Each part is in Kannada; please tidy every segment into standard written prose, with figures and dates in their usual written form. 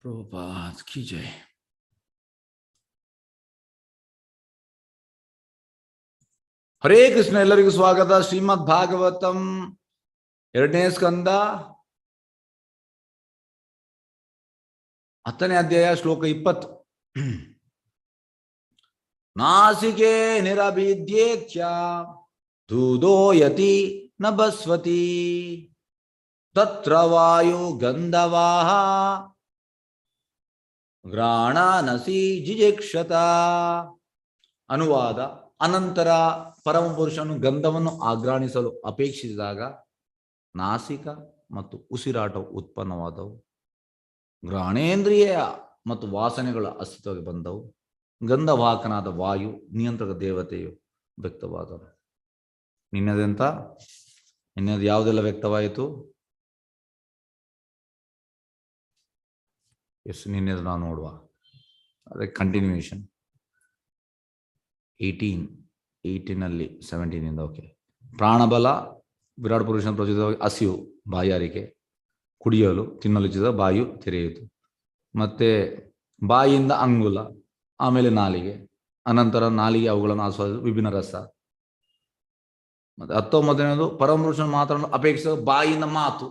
प्रभुपाद की जय। ಹರೇ ಕೃಷ್ಣ. ಎಲ್ಲರಿಗೂ ಸ್ವಾಗತ. ಶ್ರೀಮದ್ ಭಾಗವತಂ 2ನೇ ಸ್ಕಂದ 10ನೇ ಅಧ್ಯಾಯ ಶ್ಲೋಕ 20. ನಾಸಿಕೆ ನಿರಭಿದ್ಯೇತ್ಯ ಧೂದೋಯತಿ ನ ಬಸ್ವತಿ ತತ್ರ ವಾಯು ಗಂಧವಾಹ ಗ್ರಾಣಾನಸಿ ಜಿಜಿಕ್ಷತ. ಅನುವಾದ. ಅನಂತರ ಪರಮಪುರುಷನು ಗಂಧವನ್ನು ಆಘ್ರಾಣಿಸಲು ಅಪೇಕ್ಷಿಸಿದಾಗ ನಾಸಿಕ ಮತ್ತು ಉಸಿರಾಟವು ಉತ್ಪನ್ನವಾದವು. ಗ್ರಾಣೇಂದ್ರಿಯ ಮತ್ತು ವಾಸನೆಗಳ ಅಸ್ತಿತ್ವಕ್ಕೆ ಬಂದವು. ಗಂಧವಾಹಕನಾದ ವಾಯು ನಿಯಂತ್ರಕ ದೇವತೆಯು ವ್ಯಕ್ತವಾದನು. ನಿನ್ನದು ಯಾವುದೆಲ್ಲ ವ್ಯಕ್ತವಾಯಿತು? ನಿನ್ನೆದು ನಾವು ನೋಡುವ ಅದಕ್ಕೆ ಕಂಟಿನ್ಯೂಯೇಷನ್ 18 17 ಓಕೆ. ಪ್ರಾಣಬಲ ವಿರಾಟ್ ಪುರುಷನ ಪ್ರಚೋದಿತವಾಗಿ ಹಸಿವು, ಬಾಯಾರಿಕೆ, ಕುಡಿಯಲು ತಿನ್ನಲು ಇಚ್ಛಿಸಿದ ಬಾಯು ತೆರೆಯಿತು. ಮತ್ತೆ ಬಾಯಿಯಿಂದ ಅಂಗುಲ, ಆಮೇಲೆ ನಾಲಿಗೆ, ಅನಂತರ ನಾಲಿಗೆ ಅವುಗಳನ್ನು ಆಸ್ವಾದಿಸಿದ ವಿಭಿನ್ನ ರಸ. ಮತ್ತೆ 19ನೇದು ಪರಮಪುರುಷನ ಮಾತನ್ನು ಅಪೇಕ್ಷಿಸಿದ ಬಾಯಿಯಿಂದ ಮಾತು.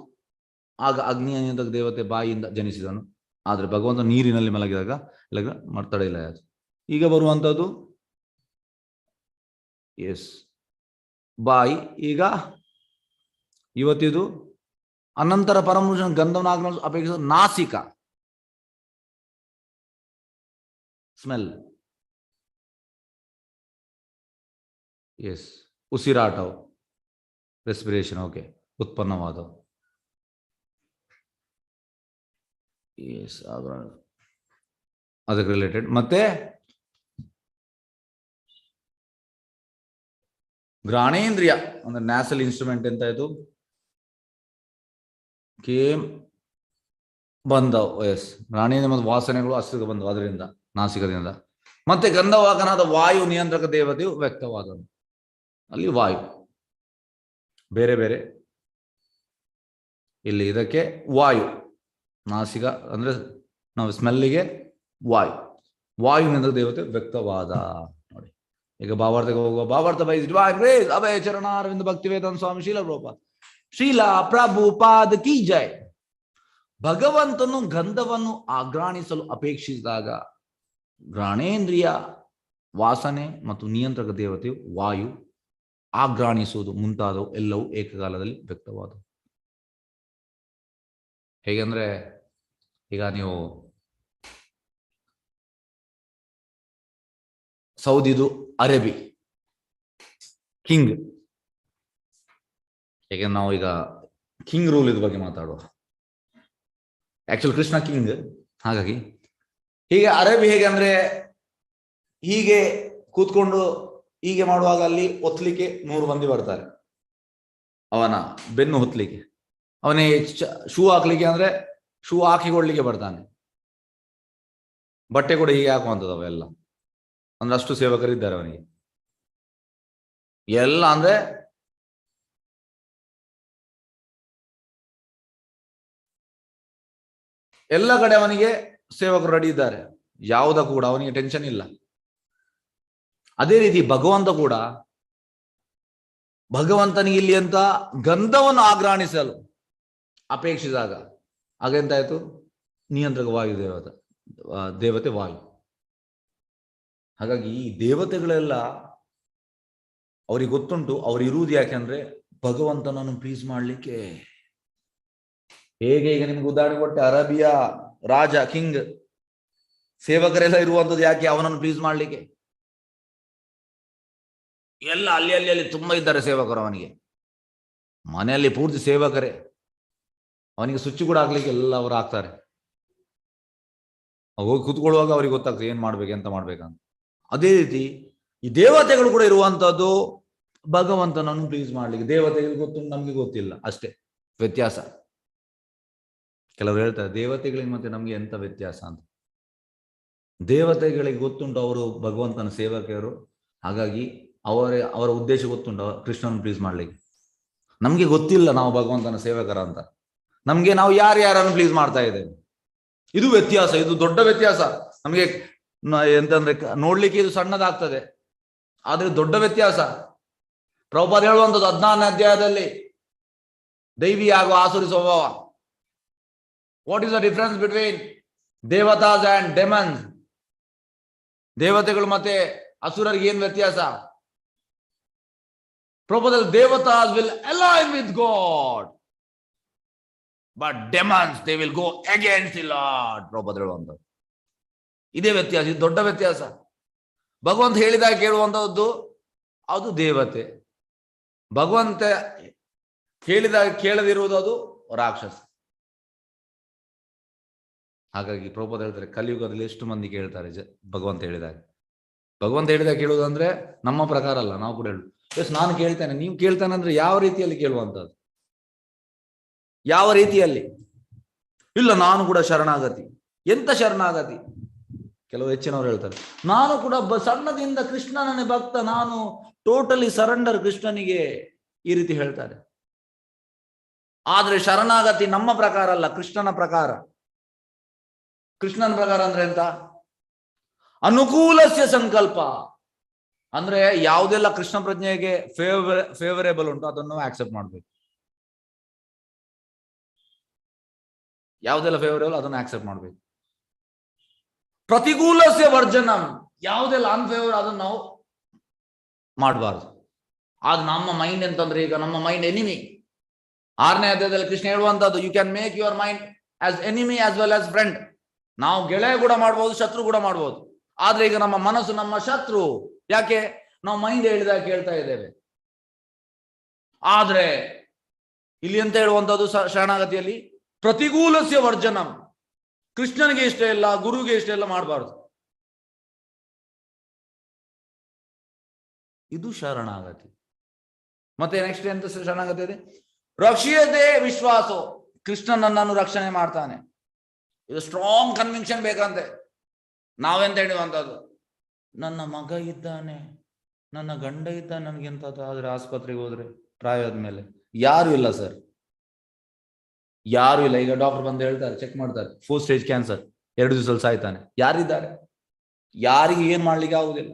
ಆಗ ಅಗ್ನಿಯ ನಿಯಂತ್ರಕ ದೇವತೆ ಬಾಯಿಯಿಂದ ಜನಿಸಿದನು. ಆದರೆ ಭಗವಂತ ನೀರಿನಲ್ಲಿ ಮಲಗಿದಾಗ ತಡೆಯಿಲ್ಲ. ಈಗ ಬರುವಂಥದ್ದು ಬಾಯಿ. ಈಗ ಇವತ್ತಿದು ಅನಂತರ ಪರಮಪುರುಷನ ಗಂಧವನ್ನ ಅಪೇಕ್ಷಿಸಿದ ನಾಸಿಕ, ಸ್ಮೆಲ್. ಉಸಿರಾಟವು, ರೆಸ್ಪಿರೇಷನ್, ಓಕೆ, ಉತ್ಪನ್ನವಾದವು. ಅದಕ್ಕೆ ರಿಲೇಟೆಡ್. ಮತ್ತೆ ಗ್ರಾಣೇಂದ್ರಿಯ ಅಂದ್ರೆ ನ್ಯಾಸಲ್ ಇನ್ಸ್ಟ್ರೂಮೆಂಟ್ ಎಂತ ಇದು ಕೇಮ್ ಬಂದವು. ಗ್ರಾಣೇಂದ್ರಿಯ ಮತ್ತು ವಾಸನೆಗಳು ಅಸ್ತಿತ್ವ ಬಂದವು ಅದರಿಂದ, ನಾಸಿಕದಿಂದ. ಮತ್ತೆ ಗಂಧವಾಹಕನಾದ ವಾಯು ನಿಯಂತ್ರಕ ದೇವತೆಯು ವ್ಯಕ್ತವಾದನು. ಅಲ್ಲಿ ವಾಯು ಬೇರೆ ಬೇರೆ. ಇಲ್ಲಿ ಇದಕ್ಕೆ ವಾಯು, ನಾಸಿಕ ಅಂದ್ರೆ ನಾವು ಸ್ಮೆಲ್ಲಿಗೆ ವಾಯು ನಿಯಂತ್ರಕ ದೇವತೆ ವ್ಯಕ್ತವಾದ. ನೋಡಿ, ಈಗ ಭಾವಾರ್ಥಕ್ಕೆ ಹೋಗುವ. ಭಾವಾರ್ಥ ಬೈ ಡಿವೈನ್ ಗ್ರೇಸ್ ಅಭಯ ಚರಣಾರವಿಂದ ಭಕ್ತಿವೇದಾಂತ ಸ್ವಾಮಿ ಶೀಲ ಪ್ರಭುಪಾದ ಶೀಲ ಪ್ರಭುಪಾದ ಕಿ ಜೈ. ಭಗವಂತನು ಗಂಧವನ್ನು ಆಘ್ರಾಣಿಸಲು ಅಪೇಕ್ಷಿಸಿದಾಗ ಗ್ರಾಣೇಂದ್ರಿಯ, ವಾಸನೆ ಮತ್ತು ನಿಯಂತ್ರಕ ದೇವತೆಯು ವಾಯು, ಆಘ್ರಾಣಿಸುವುದು ಮುಂತಾದವು ಎಲ್ಲವೂ ಏಕಕಾಲದಲ್ಲಿ ವ್ಯಕ್ತವಾದವು. ಹೇಗೆಂದ್ರೆ ಈಗ ನೀವು ಸೌದಿದು ಅರೇಬಿ ಕಿಂಗ್, ಹೇಗೆ ನಾವು ಈಗ ಕಿಂಗ್ ರೂಲ್ ಇದ್ರ ಬಗ್ಗೆ ಮಾತಾಡುವ. Actually Krishna king. ಹಾಗಾಗಿ ಹೀಗೆ ಅರೇಬಿ ಹೇಗೆ ಅಂದ್ರೆ ಹೀಗೆ ಕೂತ್ಕೊಂಡು ಹೀಗೆ ಮಾಡುವಾಗ ಅಲ್ಲಿ ಒತ್ತಲಿಕ್ಕೆ 100 ಮಂದಿ ಬರ್ತಾರೆ. ಅವನ ಬೆನ್ನು ಹೊತ್ತಲಿಕ್ಕೆ, ಅವನಿಗೆ ಶೂ ಹಾಕ್ಲಿಕ್ಕೆ ಅಂದ್ರೆ ಶೂ ಹಾಕಿಕೊಳ್ಳಿಕ್ಕೆ ಬರ್ತಾನೆ. ಬಟ್ಟೆ ಕೂಡ ಹೀಗೆ ಹಾಕುವಂಥದ್ದು ಅವೆಲ್ಲ. ಅಂದ್ರೆ ಅಷ್ಟು ಸೇವಕರಿದ್ದಾರೆ ಅವನಿಗೆ. ಎಲ್ಲ ಅಂದ್ರೆ ಎಲ್ಲ ಕಡೆ ಅವನಿಗೆ ಸೇವಕರು ರೆಡಿ ಇದ್ದಾರೆ. ಯಾವುದ ಕೂಡ ಅವನಿಗೆ ಟೆನ್ಷನ್ ಇಲ್ಲ. ಅದೇ ರೀತಿ ಭಗವಂತ ಕೂಡ, ಭಗವಂತನಿಗೆ ಇಲ್ಲಿ ಅಂತ ಗಂಧವನ್ನು ಆಘ್ರಾಣಿಸಲು ಅಪೇಕ್ಷಿಸಿದಾಗ ಹಾಗೆಂತಾಯ್ತು? ನಿಯಂತ್ರಕ ವಾಯು ದೇವತೆ ವಾಯು. ಹಾಗಾಗಿ ಈ ದೇವತೆಗಳೆಲ್ಲ ಅವ್ರಿಗೆ ಗೊತ್ತುಂಟು ಅವ್ರು ಇರುವುದು ಯಾಕೆಂದ್ರೆ ಭಗವಂತನನ್ನು ಪ್ಲೀಸ್ ಮಾಡ್ಲಿಕ್ಕೆ. ಹೇಗೆ ಈಗ ನಿಮ್ಗೆ ಉದಾಹರಣೆ ಕೊಟ್ಟೆ, ಅರೇಬಿಯಾ ರಾಜ ಕಿಂಗ್ ಸೇವಕರೆಲ್ಲ ಇರುವಂಥದ್ದು ಯಾಕೆ? ಅವನನ್ನು ಪ್ಲೀಸ್ ಮಾಡ್ಲಿಕ್ಕೆ. ಎಲ್ಲ ಅಲ್ಲಿ ತುಂಬಾ ಇದ್ದಾರೆ ಸೇವಕರು. ಅವನಿಗೆ ಮನೆಯಲ್ಲಿ ಪೂರ್ತಿ ಸೇವಕರೇ. ಅವನಿಗೆ ಸ್ವಿಚ್ ಕೂಡ ಹಾಕ್ಲಿಕ್ಕೆ ಎಲ್ಲ ಅವರು ಹಾಕ್ತಾರೆ. ಹೋಗಿ ಕೂತ್ಕೊಳ್ಳುವಾಗ ಅವ್ರಿಗೆ ಗೊತ್ತಾಗ್ತದೆ ಏನ್ ಮಾಡ್ಬೇಕು, ಎಂತ ಮಾಡ್ಬೇಕಂತ. ಅದೇ ರೀತಿ ಈ ದೇವತೆಗಳು ಕೂಡ ಇರುವಂತದ್ದು ಭಗವಂತನನ್ನು ಪ್ಲೀಸ್ ಮಾಡ್ಲಿಕ್ಕೆ. ದೇವತೆಗಳಿಗೆ ಗೊತ್ತು, ನಮ್ಗೆ ಗೊತ್ತಿಲ್ಲ, ಅಷ್ಟೇ ವ್ಯತ್ಯಾಸ. ಕೆಲವರು ಹೇಳ್ತಾರೆ ದೇವತೆಗಳಿಗೆ ಮತ್ತೆ ನಮ್ಗೆ ಎಂತ ವ್ಯತ್ಯಾಸ ಅಂತ. ದೇವತೆಗಳಿಗೆ ಗೊತ್ತುಂಟು ಅವರು ಭಗವಂತನ ಸೇವಕರು, ಹಾಗಾಗಿ ಅವರ ಉದ್ದೇಶ ಗೊತ್ತುಂಟು ಕೃಷ್ಣನ ಪ್ಲೀಸ್ ಮಾಡ್ಲಿಕ್ಕೆ. ನಮ್ಗೆ ಗೊತ್ತಿಲ್ಲ ನಾವು ಭಗವಂತನ ಸೇವಕರ ಅಂತ. ನಮ್ಗೆ ನಾವು ಯಾರ್ಯಾರನ್ನು ಪ್ಲೀಸ್ ಮಾಡ್ತಾ ಇದ್ದೇವೆ. ಇದು ವ್ಯತ್ಯಾಸ, ಇದು ದೊಡ್ಡ ವ್ಯತ್ಯಾಸ. ನಮಗೆ ಎಂತಂದ್ರೆ ನೋಡ್ಲಿಕ್ಕೆ ಇದು ಸಣ್ಣದಾಗ್ತದೆ, ಆದ್ರೆ ದೊಡ್ಡ ವ್ಯತ್ಯಾಸ. ಪ್ರಭುಪಾದ ಹೇಳುವಂಥದ್ದು 14ನೇ ಅಧ್ಯಾಯದಲ್ಲಿ ದೈವಿ ಹಾಗೂ ಆಸುರಿ ಸ್ವಭಾವ. What is the difference between ದೇವತಾಸ್ ಅಂಡ್ ಡೆಮನ್ಸ್? ದೇವತೆಗಳು ಮತ್ತೆ ಅಸುರರಿಗೆ ಏನ್ ವ್ಯತ್ಯಾಸ? ಪ್ರಭುಪಾದ ದೇವತಾಸ್ will align with God, but demons they will go against the Lord. Prabhupada ಹೇಳುವಂಥದ್ದು ಇದೇ ವ್ಯತ್ಯಾಸ, ಇದು ದೊಡ್ಡ ವ್ಯತ್ಯಾಸ. ಭಗವಂತ ಹೇಳಿದಾಗ ಕೇಳುವಂತಹದ್ದು ಅದು ದೇವತೆ, ಭಗವಂತ ಹೇಳಿದಾಗ ಕೇಳದಿರುವುದು ಅದು ರಾಕ್ಷಸ. ಹಾಗಾಗಿ ಪ್ರಭುಪಾದ ಹೇಳ್ತಾರೆ ಕಲಿಯುಗದಲ್ಲಿ ಎಷ್ಟು ಮಂದಿ ಕೇಳ್ತಾರೆ ಭಗವಂತ ಹೇಳಿದಾಗ. ಭಗವಂತ ಹೇಳಿದಾಗ ಕೇಳುವುದಂದ್ರೆ ನಮ್ಮ ಪ್ರಕಾರ ಅಲ್ಲ, ನಾವು ಕೂಡ ಹೇಳುದು ಎಸ್ ನಾನು ಕೇಳ್ತೇನೆ, ನೀವು ಕೇಳ್ತಾನೆ ಅಂದ್ರೆ ಯಾವ ರೀತಿಯಲ್ಲಿ ಕೇಳುವಂತದ್ದು? ಯಾವ ರೀತಿಯಲ್ಲಿ? ಇಲ್ಲ ನಾನು ಕೂಡ ಶರಣಾಗತಿ. ಎಂತ ಶರಣಾಗತಿ? ಕೆಲವು ಹೆಚ್ಚಿನವರು ಹೇಳ್ತಾರೆ ನಾನು ಕೂಡ ಸಣ್ಣದಿಂದ ಕೃಷ್ಣನೇ ಭಕ್ತ, ನಾನು ಟೋಟಲಿ ಸರೆಂಡರ್ ಕೃಷ್ಣನಿಗೆ, ಈ ರೀತಿ ಹೇಳ್ತಾರೆ. ಆದ್ರೆ ಶರಣಾಗತಿ ನಮ್ಮ ಪ್ರಕಾರ ಅಲ್ಲ, ಕೃಷ್ಣನ ಪ್ರಕಾರ. ಕೃಷ್ಣನ ಪ್ರಕಾರ ಅಂದ್ರೆ ಎಂತ? ಅನುಕೂಲಸ್ಯ ಸಂಕಲ್ಪ, ಅಂದ್ರೆ ಯಾವುದೆಲ್ಲ ಕೃಷ್ಣ ಪ್ರಜ್ಞೆಗೆ ಫೇವರೇಬಲ್ ಉಂಟು ಅದನ್ನು ಆಕ್ಸೆಪ್ಟ್ ಮಾಡ್ಬೇಕು. ಯಾವುದೆಲ್ಲ ಫೇವರೇಬಲ್ ಅದನ್ನು ಆಕ್ಸೆಪ್ಟ್ ಮಾಡ್ಬೇಕು. ಪ್ರತಿಕೂಲಸ್ಯ ವರ್ಜನಂ, ಯಾವುದೆಲ್ಲ ಅನ್ಫೇವರ್ ಅದನ್ನು ನಾವು ಮಾಡಬಾರ್ದು. ಆಗ ನಮ್ಮ ಮೈಂಡ್ ಎಂತಂದ್ರೆ, ಈಗ ನಮ್ಮ ಮೈಂಡ್ ಎನಿಮಿ. 6ನೇ ಅಧ್ಯಾಯದಲ್ಲಿ ಕೃಷ್ಣ ಹೇಳುವಂತದ್ದು you can make your mind as enemy as well as friend. ನಾವು ಗೆಳೆಯ ಕೂಡ ಮಾಡ್ಬೋದು, ಶತ್ರು ಕೂಡ ಮಾಡ್ಬೋದು. ಆದ್ರೆ ಈಗ ನಮ್ಮ ಮನಸ್ಸು ನಮ್ಮ ಶತ್ರು. ಯಾಕೆ? ನಾವು ಮೈಂಡ್ ಹೇಳಿದಾಗ ಕೇಳ್ತಾ ಇದ್ದೇವೆ. ಆದ್ರೆ ಇಲ್ಲಿ ಅಂತ ಹೇಳುವಂತದ್ದು ಶರಣಾಗತಿಯಲ್ಲಿ ಪ್ರತಿಕೂಲಸ್ಯ ವರ್ಜನಂ, ಕೃಷ್ಣನಿಗೆ ಇಷ್ಟ ಇಲ್ಲ, ಗುರುಗೆ ಇಷ್ಟ ಇಲ್ಲ ಮಾಡಬಾರ್ದು. ಇದು ಶರಣಾಗತಿ. ಮತ್ತೆ ನೆಕ್ಸ್ಟ್ ಎಂತ ಶರಣಾಗತಿ ಇದೆ? ರಕ್ಷಿಯತೆ ವಿಶ್ವಾಸ, ಕೃಷ್ಣ ನನ್ನನ್ನು ರಕ್ಷಣೆ ಮಾಡ್ತಾನೆ. ಇದು ಸ್ಟ್ರಾಂಗ್ ಕನ್ವಿನ್ಷನ್ ಬೇಕಂತೆ. ನಾವೆಂತ ಹೇಳುವಂತದ್ದು, ನನ್ನ ಮಗ ಇದ್ದಾನೆ, ನನ್ನ ಗಂಡ ಇದ್ದಾನೆ, ನನ್ಗೆಂತದ್ದು ಆದ್ರೆ ಆಸ್ಪತ್ರೆಗೆ ಹೋದ್ರೆ ಪ್ರಾಯ ಆದ್ಮೇಲೆ ಯಾರು ಇಲ್ಲ ಸರ್, ಯಾರು ಇಲ್ಲ. ಈಗ ಡಾಕ್ಟರ್ ಬಂದು ಹೇಳ್ತಾರೆ, ಚೆಕ್ ಮಾಡ್ತಾರೆ 4th ಸ್ಟೇಜ್ ಕ್ಯಾನ್ಸರ್, 2 ದಿವಸದಲ್ಲಿ ಸಾಯ್ತಾನೆ. ಯಾರಿದ್ದಾರೆ? ಯಾರಿಗೆ ಏನ್ ಮಾಡ್ಲಿಕ್ಕೆ ಆಗುದಿಲ್ಲ.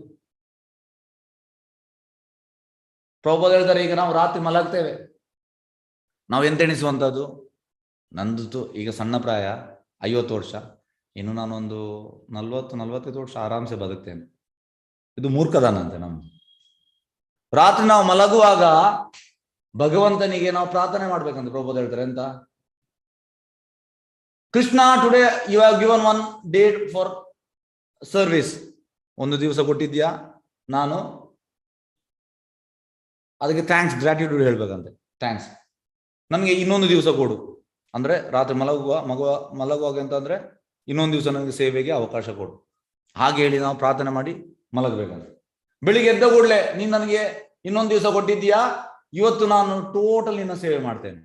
ಪ್ರಭುಪಾದ ಹೇಳ್ತಾರೆ ಈಗ ನಾವು ರಾತ್ರಿ ಮಲಗ್ತೇವೆ, ನಾವು ಎಂತ ಎಣಿಸುವಂತದ್ದು, ನಂದು ಈಗ ಸಣ್ಣ ಪ್ರಾಯ 50 ವರ್ಷ, ಇನ್ನು ನಾನೊಂದು 40-45 ವರ್ಷ ಆರಾಮ್ಸೆ ಬದುಕ್ತೇನೆ. ಇದು ಮೂರ್ಖದಾನಂತೆ ನಮ್ದು. ರಾತ್ರಿ ನಾವು ಮಲಗುವಾಗ ಭಗವಂತನಿಗೆ ನಾವು ಪ್ರಾರ್ಥನೆ ಮಾಡ್ಬೇಕಂತ ಪ್ರಭುಪಾದ ಹೇಳ್ತಾರೆ. ಎಂತ? Krishna today you have given 1 date for service. ಒಂದು ದಿವಸ ಕೊಟ್ಟಿದ್ಯಾ, ನಾನು ಅದಕ್ಕೆ ಥ್ಯಾಂಕ್ಸ್, ಗ್ರಾಟಿಟ್ಯೂಡ್ ಹೇಳ್ಬೇಕಂತೆ. ಥ್ಯಾಂಕ್ಸ್, ನನಗೆ ಇನ್ನೊಂದು ದಿವಸ ಕೊಡು. ಅಂದ್ರೆ ರಾತ್ರಿ ಮಲಗುವಾಗ ಅಂತ ಅಂದ್ರೆ ಇನ್ನೊಂದು ದಿವಸ ನನಗೆ ಸೇವೆಗೆ ಅವಕಾಶ ಕೊಡು. ಹಾಗೆ ಹೇಳಿ ನಾವು ಪ್ರಾರ್ಥನೆ ಮಾಡಿ ಮಲಗಬೇಕಂತ. ಬೆಳಿಗ್ಗೆ ಎದ್ದ ಕೂಡಲೇ ನೀನು ನನಗೆ ಇನ್ನೊಂದು ದಿವಸ ಕೊಟ್ಟಿದ್ದೀಯಾ, ಇವತ್ತು ನಾನು ಟೋಟಲ್ ನಿನ್ನ ಸೇವೆ ಮಾಡ್ತೇನೆ.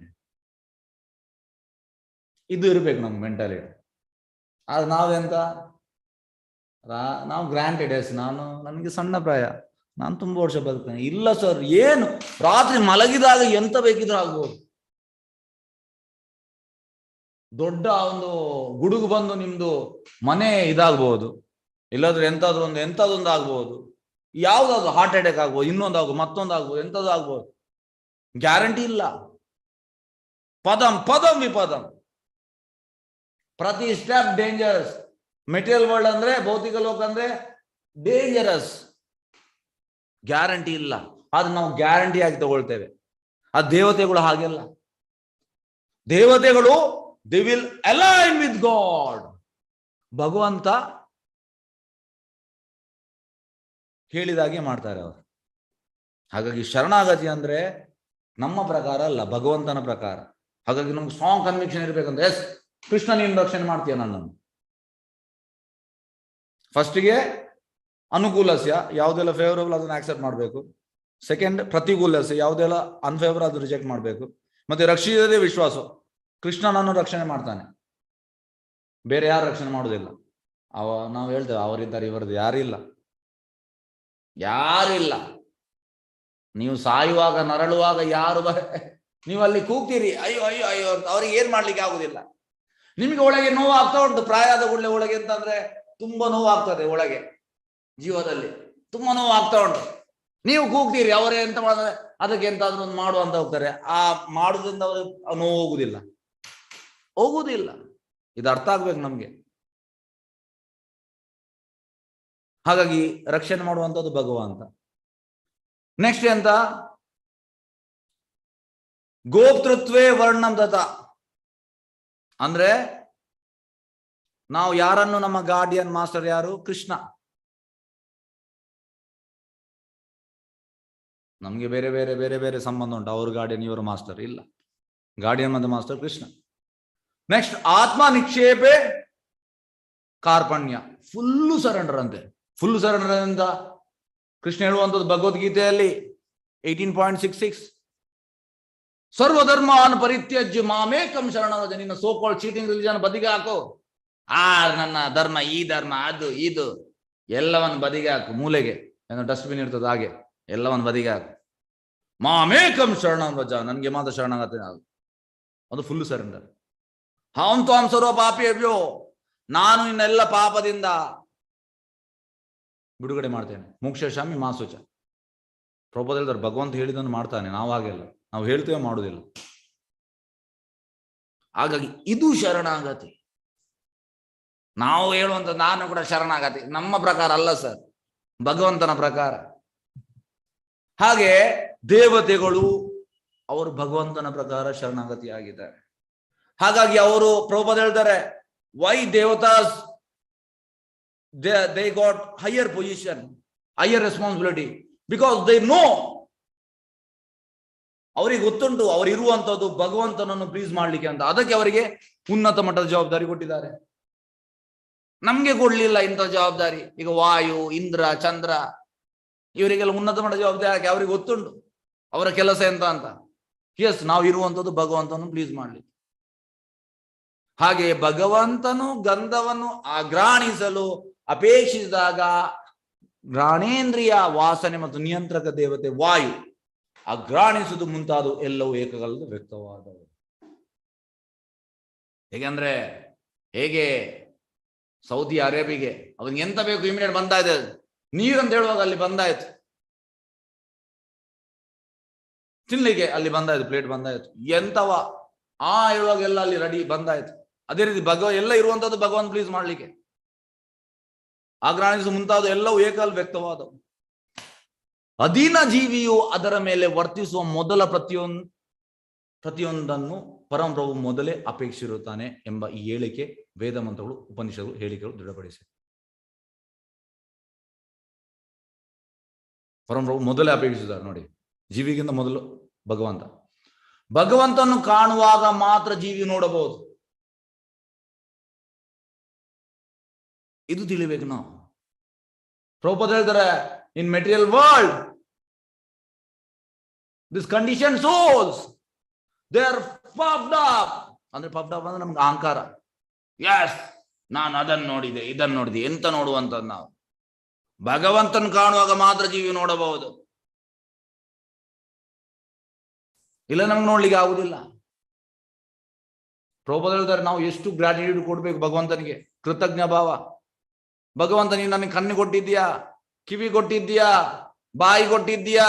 ಇದು ಇರ್ಬೇಕು ನಮ್ಮ ಮೆಂಟಾಲಿಟಿ. ಆದ್ರೆ ನಾವೆಂತ, ನಾವು ಗ್ರಾಂಟೆಡ್ ಎಸ್, ನನಗೆ ಸಣ್ಣ ಪ್ರಾಯ, ನಾನು ತುಂಬಾ ವರ್ಷ ಬದುಕ್ತೇನೆ. ಇಲ್ಲ ಸರ್, ಏನು ರಾತ್ರಿ ಮಲಗಿದಾಗ ಎಂತ ಬೇಕಿದ್ರೂ ಆಗ್ಬೋದು. ದೊಡ್ಡ ಒಂದು ಗುಡುಗು ಬಂದು ನಿಮ್ದು ಮನೆ ಇದಾಗ್ಬಹುದು, ಇಲ್ಲಾಂದ್ರೆ ಎಂತದೊಂದು ಆಗ್ಬಹುದು, ಯಾವ್ದಾದ್ರು ಹಾರ್ಟ್ ಅಟ್ಯಾಕ್ ಆಗ್ಬೋದು, ಇನ್ನೊಂದು ಆಗ್ಬೋದು, ಮತ್ತೊಂದು ಆಗ್ಬೋದು, ಎಂತದ್ದು ಆಗ್ಬೋದು, ಗ್ಯಾರಂಟಿ ಇಲ್ಲ. ಪದಂ ಪದಂ ವಿಪದಂ, ಪ್ರತಿ ಸ್ಟೆಪ್ ಡೇಂಜರಸ್. ಮೆಟೀರಿಯಲ್ ವರ್ಲ್ಡ್ ಅಂದ್ರೆ, ಭೌತಿಕ ಲೋಕ ಅಂದ್ರೆ ಡೇಂಜರಸ್, ಗ್ಯಾರಂಟಿ ಇಲ್ಲ. ಆದ್ರೆ ನಾವು ಗ್ಯಾರಂಟಿ ಆಗಿ ತಗೊಳ್ತೇವೆ. ಆ ದೇವತೆಗಳು ಹಾಗೆಲ್ಲ. ದೇವತೆಗಳು they will align with god. ಭಗವಂತ ಹೇಳಿದಾಗೆ ಮಾಡ್ತಾರೆ ಅವರು. ಹಾಗಾಗಿ ಶರಣಾಗತಿ ಅಂದ್ರೆ ನಮ್ಮ ಪ್ರಕಾರ ಅಲ್ಲ, ಭಗವಂತನ ಪ್ರಕಾರ. ಹಾಗಾಗಿ ನಮ್ಗೆ ಸ್ಟ್ರಾಂಗ್ ಕನ್ವಿಕ್ಷನ್ ಇರ್ಬೇಕಂದ್ರೆ, ಎಸ್ ಕೃಷ್ಣ ನೀನು ರಕ್ಷಣೆ ಮಾಡ್ತೀಯ ನನ್ನನ್ನು. ಫಸ್ಟ್ಗೆ ಅನುಕೂಲಸ್ಯ, ಯಾವುದೆಲ್ಲ ಫೇವರಬಲ್ ಅದನ್ನು ಆಕ್ಸೆಪ್ಟ್ ಮಾಡಬೇಕು. ಸೆಕೆಂಡ್ ಪ್ರತಿಕೂಲಸ್ಯ, ಯಾವುದೆಲ್ಲ ಅನ್ಫೇವರ್ ಅದು ರಿಜೆಕ್ಟ್ ಮಾಡಬೇಕು. ಮತ್ತೆ ರಕ್ಷಿಸದೇ ವಿಶ್ವಾಸ, ಕೃಷ್ಣನನ್ನು ರಕ್ಷಣೆ ಮಾಡ್ತಾನೆ, ಬೇರೆ ಯಾರು ರಕ್ಷಣೆ ಮಾಡೋದಿಲ್ಲ. ನಾವು ಹೇಳ್ತೇವೆ ಅವರಿದ್ದಾರೆ ಇವರದ್ದು, ಯಾರಿಲ್ಲ. ನೀವು ಸಾಯುವಾಗ ನರಳುವಾಗ ಯಾರು ನೀವು ಅಲ್ಲಿ ಕೂಗ್ತೀರಿ ಅಯ್ಯೋ ಅಯ್ಯೋ ಅಯ್ಯೋ ಅಂತ, ಅವ್ರಿಗೆ ಏನ್ ಮಾಡ್ಲಿಕ್ಕೆ ಆಗುದಿಲ್ಲ. ನಿಮಗೆ ಒಳಗೆ ನೋವು ಆಗ್ತಾ ಉಂಟು. ಪ್ರಾಯ ಆದ ಕೂಡಲೇ ಒಳಗೆ ಅಂತಂದ್ರೆ ತುಂಬಾ ನೋವು ಆಗ್ತದೆ, ಒಳಗೆ ಜೀವದಲ್ಲಿ ತುಂಬಾ ನೋವು ಆಗ್ತಾ ಉಂಟು. ನೀವು ಕೂಗ್ತೀರಿ, ಅವರೇ ಎಂತ ಮಾಡಿದ್ರೆ ಅದಕ್ಕೆ ಎಂತಾದ್ರೂ ಒಂದು ಮಾಡು ಅಂತ ಹೋಗ್ತಾರೆ. ಆ ಮಾಡುದ್ರಿಂದ ಅವರು ನೋವು ಹೋಗುದಿಲ್ಲ. ಇದು ಅರ್ಥ ಆಗ್ಬೇಕು ನಮ್ಗೆ. ಹಾಗಾಗಿ ರಕ್ಷಣೆ ಮಾಡುವಂಥದ್ದು ಭಗವಂತ. ನೆಕ್ಸ್ಟ್ ಎಂತ? ಗೋಪ್ತೃತ್ವೇ ವರ್ಣಂ ದತ್ತ. ಅಂದ್ರೆ ನಾವು ಯಾರನ್ನು, ನಮ್ಮ ಗಾರ್ಡಿಯನ್ ಮಾಸ್ಟರ್ ಯಾರು? ಕೃಷ್ಣ. ನಮ್ಗೆ ಬೇರೆ ಬೇರೆ ಬೇರೆ ಬೇರೆ ಸಂಬಂಧ ಉಂಟು. ಅವ್ರ ಗಾರ್ಡಿಯನ್, ಇವರು ಮಾಸ್ಟರ್ ಇಲ್ಲ. ಗಾರ್ಡಿಯನ್ ಮತ್ತು ಮಾಸ್ಟರ್ ಕೃಷ್ಣ. ನೆಕ್ಸ್ಟ್ ಆತ್ಮ ನಿಕ್ಷೇಪೆ ಕಾರ್ಪಣ್ಯ. ಫುಲ್ಲು ಸರೆಂಡರ್ ಅಂತೆ. ಫುಲ್ ಸರೆಂಡರ್ ಅಂತ ಕೃಷ್ಣ ಹೇಳುವಂಥದ್ದು ಭಗವದ್ಗೀತೆಯಲ್ಲಿ 18.66 ಸರ್ವಧರ್ಮಾನ್ ಪರಿತ್ಯಜ್ಯ ಮಾಮೇಕಂ ಶರಣಂ. ನಿನ್ನ ಸೋಕಾಲ್ಡ್ ಚೀಟಿಂಗ್ ರಿಲಿಜನ್ ಬದಿಗೆ ಹಾಕು. ನನ್ನ ಧರ್ಮ, ಈ ಧರ್ಮ, ಅದು ಇದು ಎಲ್ಲವನ್ನು ಬದಿಗೆ ಹಾಕು, ಮೂಲೆಗೆ. ಏನೋ ಡಸ್ಟ್ಬಿನ್ ಇರ್ತದೆ ಹಾಗೆ, ಎಲ್ಲವನ್ನು ಬದಿಗೆ ಹಾಕು. ಮಾಮೇಕಂ ಶರಣಂ ವ್ರಜ, ನನಗೆ ಮಾತ್ರ ಶರಣಾಗತಿ. ಅದು ಫುಲ್ ಸರೆಂಡರ್. ಹಂ ತ್ವಾಂ ಸರ್ವ ಪಾಪಿಭ್ಯೋ, ನಾನು ನಿನ್ನೆಲ್ಲ ಪಾಪದಿಂದ ಬಿಡುಗಡೆ ಮಾಡ್ತೇನೆ. ಮೋಕ್ಷಾಮಿ ಮಾ ಶುಚ. ಪ್ರಭುಪಾದ ಹೇಳಿದ್ದಾರೆ, ಭಗವಂತ ಹೇಳಿದನ್ನು ಮಾಡ್ತಾನೆ, ನಾವು ಹಾಗೆಲ್ಲ. ನಾವು ಹೇಳ್ತೇವೆ, ಮಾಡುವುದಿಲ್ಲ. ಹಾಗಾಗಿ ಇದು ಶರಣಾಗತಿ. ನಾವು ಹೇಳುವಂತ ನಾನು ಕೂಡ ಶರಣಾಗತಿ ನಮ್ಮ ಪ್ರಕಾರ ಅಲ್ಲ ಸರ್, ಭಗವಂತನ ಪ್ರಕಾರ. ಹಾಗೆ ದೇವತೆಗಳು ಅವರು ಭಗವಂತನ ಪ್ರಕಾರ ಶರಣಾಗತಿ ಆಗಿದ್ದಾರೆ. ಹಾಗಾಗಿ ಅವರು ಪ್ರಭುಪಾದ ಹೇಳ್ತಾರೆ, ವೈ ದೇವತಾಸ್ they got higher position, higher responsibility, because they know, ಅವರಿಗೆ ಗೊತ್ತುಂಟು ಅವರು ಇರುವಂತದ್ದು ಭಗವಂತನನ್ನು ಪ್ಲೀಸ್ ಮಾಡ್ಲಿಕ್ಕೆ ಅಂತ. ಅದಕ್ಕೆ ಅವರಿಗೆ ಉನ್ನತ ಮಟ್ಟದ ಜವಾಬ್ದಾರಿ ಕೊಟ್ಟಿದ್ದಾರೆ. ನಮ್ಗೆ ಕೊಡ್ಲಿಲ್ಲ ಇಂಥ ಜವಾಬ್ದಾರಿ. ಈಗ ವಾಯು, ಇಂದ್ರ, ಚಂದ್ರ ಇವರಿಗೆಲ್ಲ ಉನ್ನತ ಮಟ್ಟದ ಜವಾಬ್ದಾರಿ. ಅವ್ರಿಗೆ ಗೊತ್ತುಂಟು ಅವರ ಕೆಲಸ ಎಂತ ಅಂತ. ಎಸ್, ನಾವು ಇರುವಂತದ್ದು ಭಗವಂತನನ್ನು ಪ್ಲೀಸ್ ಮಾಡ್ಲಿಕ್ಕೆ. ಹಾಗೆ ಭಗವಂತನು ಗಂಧವನ್ನು ಅಘ್ರಾಣಿಸಲು ಅಪೇಕ್ಷಿಸಿದಾಗ ಘ್ರಾಣೇಂದ್ರಿಯ ವಾಸನೆ ಮತ್ತು ನಿಯಂತ್ರಕ ದೇವತೆ ವಾಯು ಅಘ್ರಾಣಿಸುವುದು ಮುಂತಾದವು ಎಲ್ಲವೂ ಏಕಕಾಲದ ವ್ಯಕ್ತವಾದವು. ಹೇಗೆಂದ್ರೆ, ಹೇಗೆ ಸೌದಿ ಅರೇಬಿಗೆ ಅವನಿಗೆ ಎಂತ ಬೇಕು ಇಮಿಡಿಯೇಟ್ ಬಂತಾ ಇದೆ. ನೀರಂತ ಹೇಳುವಾಗ ಅಲ್ಲಿ ಬಂದಾಯ್ತು, ತಿನ್ಲಿಕ್ಕೆ ಅಲ್ಲಿ ಬಂದಾಯ್ತು, ಪ್ಲೇಟ್ ಬಂದಾಯ್ತು. ಎಂತವ ಹೇಳುವಾಗ ಎಲ್ಲ ಅಲ್ಲಿ ರೆಡಿ ಬಂದಾಯ್ತು. ಅದೇ ರೀತಿ ಎಲ್ಲ ಇರುವಂತದ್ದು ಭಗವಂತ ಪ್ಲೀಸ್ ಮಾಡ್ಲಿಕ್ಕೆ. ಅಗ್ರಾಣಿಸು ಮುಂತಾದ ಎಲ್ಲವೂ ಏಕಕಾಲ ವ್ಯಕ್ತವಾದವು. ಅಧೀನ ಜೀವಿಯು ಅದರ ಮೇಲೆ ವರ್ತಿಸುವ ಮೊದಲ ಪ್ರತಿಯೊಂದನ್ನು ಪರಮಪ್ರಭು ಮೊದಲೇ ಅಪೇಕ್ಷಿರುತ್ತಾನೆ ಎಂಬ ಈ ಹೇಳಿಕೆ ವೇದ ಮಂತ್ರಗಳು, ಉಪನಿಷತ್ತು ಹೇಳಿಕೆಗಳು ದೃಢಪಡಿಸಿ. ಪರಮಪ್ರಭು ಮೊದಲೇ ಅಪೇಕ್ಷಿಸಿದ್ದಾರೆ ನೋಡಿ, ಜೀವಿಗಿಂತ ಮೊದಲು ಭಗವಂತ. ಭಗವಂತನು ಕಾಣುವಾಗ ಮಾತ್ರ ಜೀವಿ ನೋಡಬಹುದು. ಇದು ತಿಳಿಬೇಕು ನಾವು. ಪ್ರಭುಪಾದ ಹೇಳ್ತಾರೆ, in material world this condition souls they are puffed up. ಅಂದ್ರೆ ಪಫ್ಡ್ ಅಪ್ ಅಂದ್ರೆ ನಮ್ಗೆ ಅಹಂಕಾರ. ಎಸ್, ನಾನು ಅದನ್ನು ನೋಡಿದೆ, ಇದನ್ನು ನೋಡಿದೆ, ಎಂತ ನೋಡುವಂತದ್ದು ನಾವು. ಭಗವಂತನ ಕಾಣುವಾಗ ಮಾತ್ರ ಜೀವಿ ನೋಡಬಹುದು, ಇಲ್ಲ ನಮ್ಗೆ ನೋಡ್ಲಿಕ್ಕೆ ಆಗುದಿಲ್ಲ. ಪ್ರಭುಪಾದ ಹೇಳ್ತಾರೆ, ನಾವು ಎಷ್ಟು ಗ್ರಾಟಿಟ್ಯೂಡ್ ಕೊಡ್ಬೇಕು ಭಗವಂತನಿಗೆ, ಕೃತಜ್ಞ ಭಾವ. ಭಗವಂತ, ನೀನು ನನಗೆ ಕಣ್ಣು ಕೊಟ್ಟಿದ್ಯಾ, ಕಿವಿ ಕೊಟ್ಟಿದ್ಯಾ, ಬಾಯಿ ಕೊಟ್ಟಿದ್ಯಾ,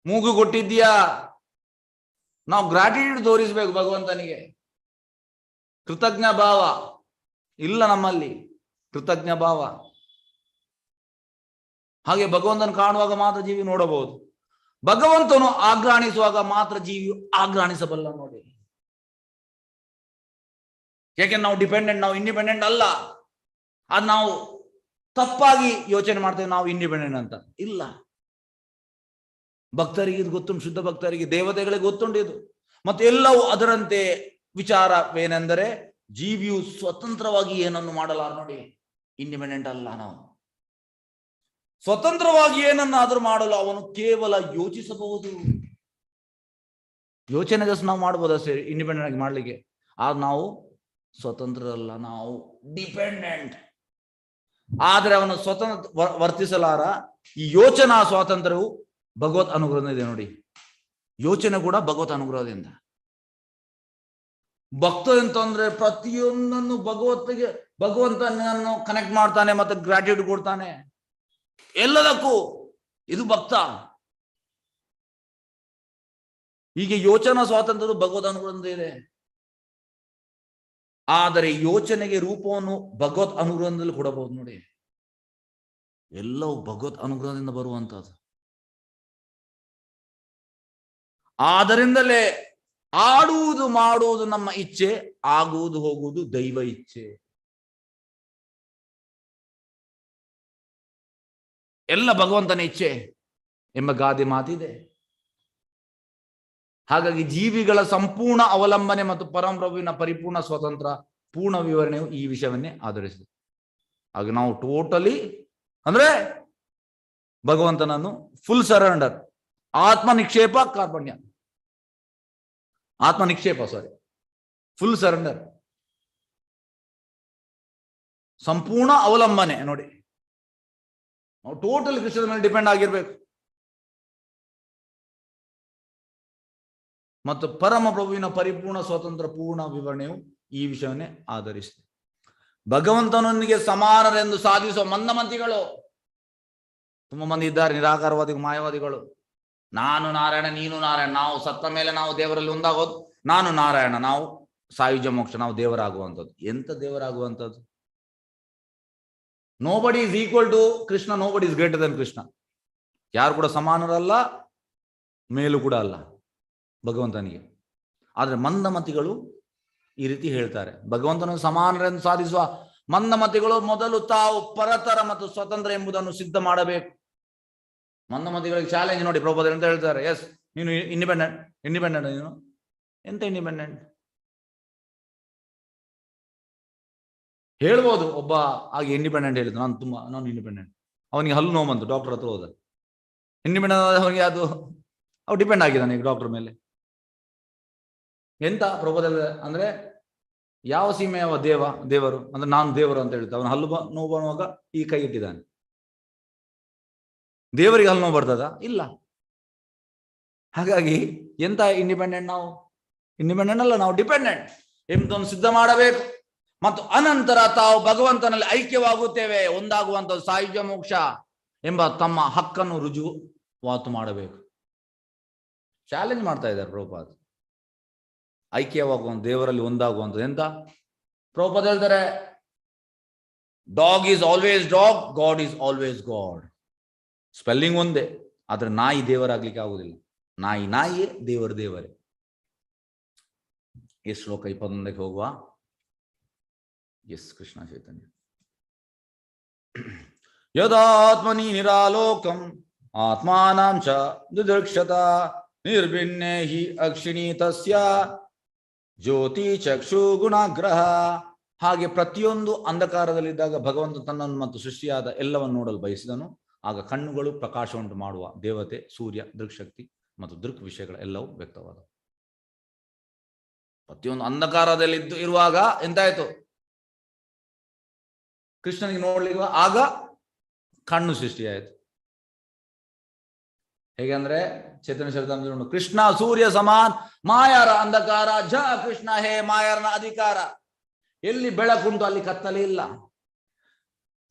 ಮೂಗು ಕೊಟ್ಟಿದ್ಯಾ. ನಾವು ಗ್ರಾಟಿಟ್ಯೂಡ್ ತೋರಿಸ್ಬೇಕು ಭಗವಂತನಿಗೆ. ಕೃತಜ್ಞ ಭಾವ ಇಲ್ಲ ನಮ್ಮಲ್ಲಿ, ಕೃತಜ್ಞ ಭಾವ. ಹಾಗೆ ಭಗವಂತನ ಕಾಣುವಾಗ ಮಾತ್ರ ಜೀವಿ ನೋಡಬಹುದು. ಭಗವಂತನು ಆಘ್ರಾಣಿಸುವಾಗ ಮಾತ್ರ ಜೀವಿಯು ಆಘ್ರಾಣಿಸಬಲ್ಲ ನೋಡಿ. ಯಾಕೆಂದ್ರೆ ನಾವು ಡಿಪೆಂಡೆಂಟ್, ನಾವು ಇಂಡಿಪೆಂಡೆಂಟ್ ಅಲ್ಲ. ಅದು ನಾವು ತಪ್ಪಾಗಿ ಯೋಚನೆ ಮಾಡ್ತೇವೆ, ನಾವು ಇಂಡಿಪೆಂಡೆಂಟ್ ಅಂತ. ಇಲ್ಲ, ಭಕ್ತರಿಗೆ ಇದು ಗೊತ್ತುಂಟು, ಶುದ್ಧ ಭಕ್ತರಿಗೆ, ದೇವತೆಗಳಿಗೆ ಗೊತ್ತುಂಟು ಇದು. ಮತ್ತೆ ಎಲ್ಲವೂ ಅದರಂತೆ. ವಿಚಾರವೇನೆಂದರೆ, ಜೀವಿಯು ಸ್ವತಂತ್ರವಾಗಿ ಏನನ್ನು ಮಾಡಲಾರ ನೋಡಿ, ಇಂಡಿಪೆಂಡೆಂಟ್ ಅಲ್ಲ. ನಾವು ಸ್ವತಂತ್ರವಾಗಿ ಏನನ್ನಾದ್ರೂ ಮಾಡಲು ಅವನು ಕೇವಲ ಯೋಚಿಸಬಹುದು. ಯೋಚನೆಗಷ್ಟು ನಾವು ಮಾಡ್ಬೋದು ಅಷ್ಟೇ ಇಂಡಿಪೆಂಡೆಂಟ್ ಆಗಿ ಮಾಡ್ಲಿಕ್ಕೆ. ಆಗ ನಾವು ಸ್ವತಂತ್ರರಲ್ಲ, ನಾವು ಡಿಪೆಂಡೆಂಟ್. ಆದ್ರೆ ಅವನು ಸ್ವತಂತ್ರ ವರ್ತಿಸಲಾರ. ಈ ಯೋಚನಾ ಸ್ವಾತಂತ್ರ್ಯವು ಭಗವತ್ ಅನುಗ್ರಹದಿಂದ ಇದೆ ನೋಡಿ. ಯೋಚನೆ ಕೂಡ ಭಗವತ್ ಅನುಗ್ರಹದಿಂದ. ಭಕ್ತ ಅಂತಂದ್ರೆ ಪ್ರತಿಯೊಂದನ್ನು ಭಗವಂತನನ್ನು ಕನೆಕ್ಟ್ ಮಾಡ್ತಾನೆ ಮತ್ತೆ ಗ್ರಾಟ್ಯೂಡ್ ಕೊಡ್ತಾನೆ ಎಲ್ಲದಕ್ಕೂ. ಇದು ಭಕ್ತ. ಹೀಗೆ ಯೋಚನಾ ಸ್ವಾತಂತ್ರ್ಯದ ಭಗವದ್ ಅನುಗ್ರಹದಿಂದ ಇದೆ. ಆದರೆ ಯೋಚನೆಗೆ ರೂಪವನ್ನು ಭಗವತ್ ಅನುಗ್ರಹದಲ್ಲಿ ಕೊಡಬಹುದು ನೋಡಿ. ಎಲ್ಲವೂ ಭಗವತ್ ಅನುಗ್ರಹದಿಂದ ಬರುವಂತಹದ್ದು. ಆದ್ದರಿಂದಲೇ ಆಡುವುದು ಮಾಡುವುದು ನಮ್ಮ ಇಚ್ಛೆ, ಆಗುವುದು ಹೋಗುವುದು ದೈವ ಇಚ್ಛೆ. ಎಲ್ಲ ಭಗವಂತನ ಇಚ್ಛೆ ಎಂಬ ಗಾದೆ ಮಾತಿದೆ. ಹಾಗಾಗಿ ಜೀವಿಗಳ ಸಂಪೂರ್ಣ ಅವಲಂಬನೆ ಮತ್ತು ಪರಮಪ್ರಭುವಿನ ಪರಿಪೂರ್ಣ ಸ್ವತಂತ್ರ ಪೂರ್ಣ ವಿವರಣೆಯು ಈ ವಿಷಯವನ್ನೇ ಆಧರಿಸಿದೆ. ಹಾಗೆ ನಾವು ಟೋಟಲಿ ಅಂದ್ರೆ ಭಗವಂತನನ್ನು ಫುಲ್ ಸರೆಂಡರ್, ಆತ್ಮ ನಿಕ್ಷೇಪ ಕಾರ್ಪಣ್ಯ, ಆತ್ಮ ನಿಕ್ಷೇಪ ಫುಲ್ ಸರೆಂಡರ್, ಸಂಪೂರ್ಣ ಅವಲಂಬನೆ ನೋಡಿ. ನಾವು ಟೋಟಲ್ ಕೃಷ್ಣನ ಮೇಲೆ ಡಿಪೆಂಡ್ ಆಗಿರ್ಬೇಕು. ಮತ್ತು ಪರಮ ಪ್ರಭುವಿನ ಪರಿಪೂರ್ಣ ಸ್ವತಂತ್ರ ಪೂರ್ಣ ವಿವರಣೆಯು ಈ ವಿಷಯವನ್ನೇ ಆಧರಿಸಿದೆ. ಭಗವಂತನೊಂದಿಗೆ ಸಮಾನರೆಂದು ಸಾಧಿಸುವ ಮಂದಮತಿಗಳು ತುಂಬಾ ಮಂದಿ ಇದ್ದಾರೆ. ನಿರಾಕಾರವಾದಿ ಮಾಯವಾದಿಗಳು. ನಾನು ನಾರಾಯಣ, ನೀನು ನಾರಾಯಣ, ನಾವು ಸತ್ತ ಮೇಲೆ ನಾವು ದೇವರಲ್ಲಿ ಒಂದಾಗೋದು, ನಾನು ನಾರಾಯಣ, ನಾವು ಸಾಯುಜ ಮೋಕ್ಷ, ನಾವು ದೇವರಾಗುವಂಥದ್ದು. ಎಂತ ದೇವರಾಗುವಂಥದ್ದು? Nobody is equal to Krishna, nobody is greater than Krishna. ಯಾರು ಕೂಡ ಸಮಾನರಲ್ಲ, ಮೇಲೂ ಕೂಡ ಅಲ್ಲ ಭಗವಂತನಿಗೆ. ಆದರೆ ಮಂದಮತಿಗಳು ಈ ರೀತಿ ಹೇಳ್ತಾರೆ. ಭಗವಂತನನ್ನು ಸಮಾನರೆಂದು ಸಾಧಿಸುವ ಮಂದಮತಿಗಳು ಮೊದಲು ತಾವು ಪರತರ ಮತ್ತು ಸ್ವತಂತ್ರ ಎಂಬುದನ್ನು ಸಿದ್ಧ ಮಾಡಬೇಕು. ಮಂದಮತಿಗಳಿಗೆ ಚಾಲೆಂಜ್ ನೋಡಿ. ಪ್ರಭುಪಾದರು ಅಂತ ಹೇಳ್ತಾರೆ, ಎಸ್ ನೀನು ಇಂಡಿಪೆಂಡೆಂಟ್ ನೀನು ಎಂತ ಇಂಡಿಪೆಂಡೆಂಟ್ ಹೇಳ್ಬೋದು. ಒಬ್ಬ ಹಾಗೆ ಇಂಡಿಪೆಂಡೆಂಟ್ ಹೇಳಿದ, ನಾನು ಇಂಡಿಪೆಂಡೆಂಟ್. ಅವನಿಗೆ ಹಲ್ಲು ನೋವು ಬಂತು, ಡಾಕ್ಟರ್ ಹತ್ರ ಹೋದ. ಇಂಡಿಪೆಂಡೆಂಟ್ ಅವನಿಗೆ ಅವು ಡಿಪೆಂಡ್ ಆಗಿದ್ದಾನೆ ಈಗ ಡಾಕ್ಟರ್ ಮೇಲೆ. ಎಂತ ಪ್ರಭುಪಾದ ಅಂದ್ರೆ ಯಾವ ಸೀಮೆಯವ ದೇವರು ಅಂದ್ರೆ ನಾನು ದೇವರು ಅಂತ ಹೇಳ್ತಾ ಅವನು ಹಲ್ಲು ನೋವು ಬರುವಾಗ ಈ ಕೈ ಇಟ್ಟಿದ್ದಾನೆ. ದೇವರಿಗೆ ಹಲ್ಲು ನೋವು ಬರ್ತದ? ಇಲ್ಲ. ಹಾಗಾಗಿ ಎಂತ ಇಂಡಿಪೆಂಡೆಂಟ್? ನಾವು ಇಂಡಿಪೆಂಡೆಂಟ್ ಅಲ್ಲ, ನಾವು ಡಿಪೆಂಡೆಂಟ್ ಎಂಬುದನ್ನು ಸಿದ್ಧ ಮಾಡಬೇಕು. ಮತ್ತು ಅನಂತರ ತಾವು ಭಗವಂತನಲ್ಲಿ ಐಕ್ಯವಾಗುತ್ತೇವೆ, ಒಂದಾಗುವಂಥದ್ದು ಸಾಯುಜ ಮೋಕ್ಷ ಎಂಬ ತಮ್ಮ ಹಕ್ಕನ್ನು ರುಜುವಾತು ಮಾಡಬೇಕು. ಚಾಲೆಂಜ್ ಮಾಡ್ತಾ ಇದ್ದಾರೆ ಪ್ರಭುಪಾದ. ಐಕ್ಯವಾಗುವಂಥ, ದೇವರಲ್ಲಿ ಒಂದಾಗುವಂಥದ್ದು ಎಂತ? ಪ್ರಭುಪಾದ ಹೇಳ್ತಾರೆ, dog is always dog, god is always god. Spelling ಒಂದೇ, ಆದ್ರೆ ನಾಯಿ ದೇವರಾಗ್ಲಿಕ್ಕೆ ಆಗುದಿಲ್ಲ. ನಾಯಿಯೇ, ದೇವರೇ. ಈ ಶ್ಲೋಕ 21ಕ್ಕೆ ಹೋಗುವ. ಎಸ್, ಕೃಷ್ಣ ಚೈತನ್ಯ. ಯದಾತ್ಮನಿ ನಿರಾಲೋಕಂ ಆತ್ಮಾನಾಂ ಚ ದುದೃಕ್ಷತ ನಿರ್ಭಿನ್ನೇ ಹಿ ಅಕ್ಷಿಣಿ ತಸ್ಯ ಜ್ಯೋತಿ ಚಕ್ಷು ಗುಣಾಗ್ರಹ. ಹಾಗೆ ಪ್ರತಿಯೊಂದು ಅಂಧಕಾರದಲ್ಲಿದ್ದಾಗ ಭಗವಂತ ತನ್ನನ್ನು ಮತ್ತು ಸೃಷ್ಟಿಯಾದ ಎಲ್ಲವನ್ನು ನೋಡಲು ಬಯಸಿದನು. ಆಗ ಕಣ್ಣುಗಳು ಪ್ರಕಾಶ ಉಂಟು ಮಾಡುವ ದೇವತೆ ಸೂರ್ಯ, ದೃಕ್ಶಕ್ತಿ ಮತ್ತು ದೃಕ್ ವಿಷಯಗಳ ಎಲ್ಲವೂ ವ್ಯಕ್ತವಾದವು. ಪ್ರತಿಯೊಂದು ಅಂಧಕಾರದಲ್ಲಿ ಇರುವಾಗ ಎಂತಾಯ್ತು? ಕೃಷ್ಣನಿಗೆ ನೋಡ್ಲಿಕ್ಕೆ ಆಗ ಕಣ್ಣು ಸೃಷ್ಟಿಯಾಯಿತು. ಹೇಗೆ ಅಂದ್ರೆ ಚೈತನ್ಯ ಚರಿತಾಮೃತ, ಕೃಷ್ಣ ಸೂರ್ಯ ಸಮಾನ್ ಮಾಯಾರ ಅಂಧಕಾರ ಜ ಕೃಷ್ಣ ಹೇ ಮಾಯಾರನ ಅಧಿಕಾರ. ಎಲ್ಲಿ ಬೆಳಕುಂಟು ಅಲ್ಲಿ ಕತ್ತಲೆ ಇಲ್ಲ.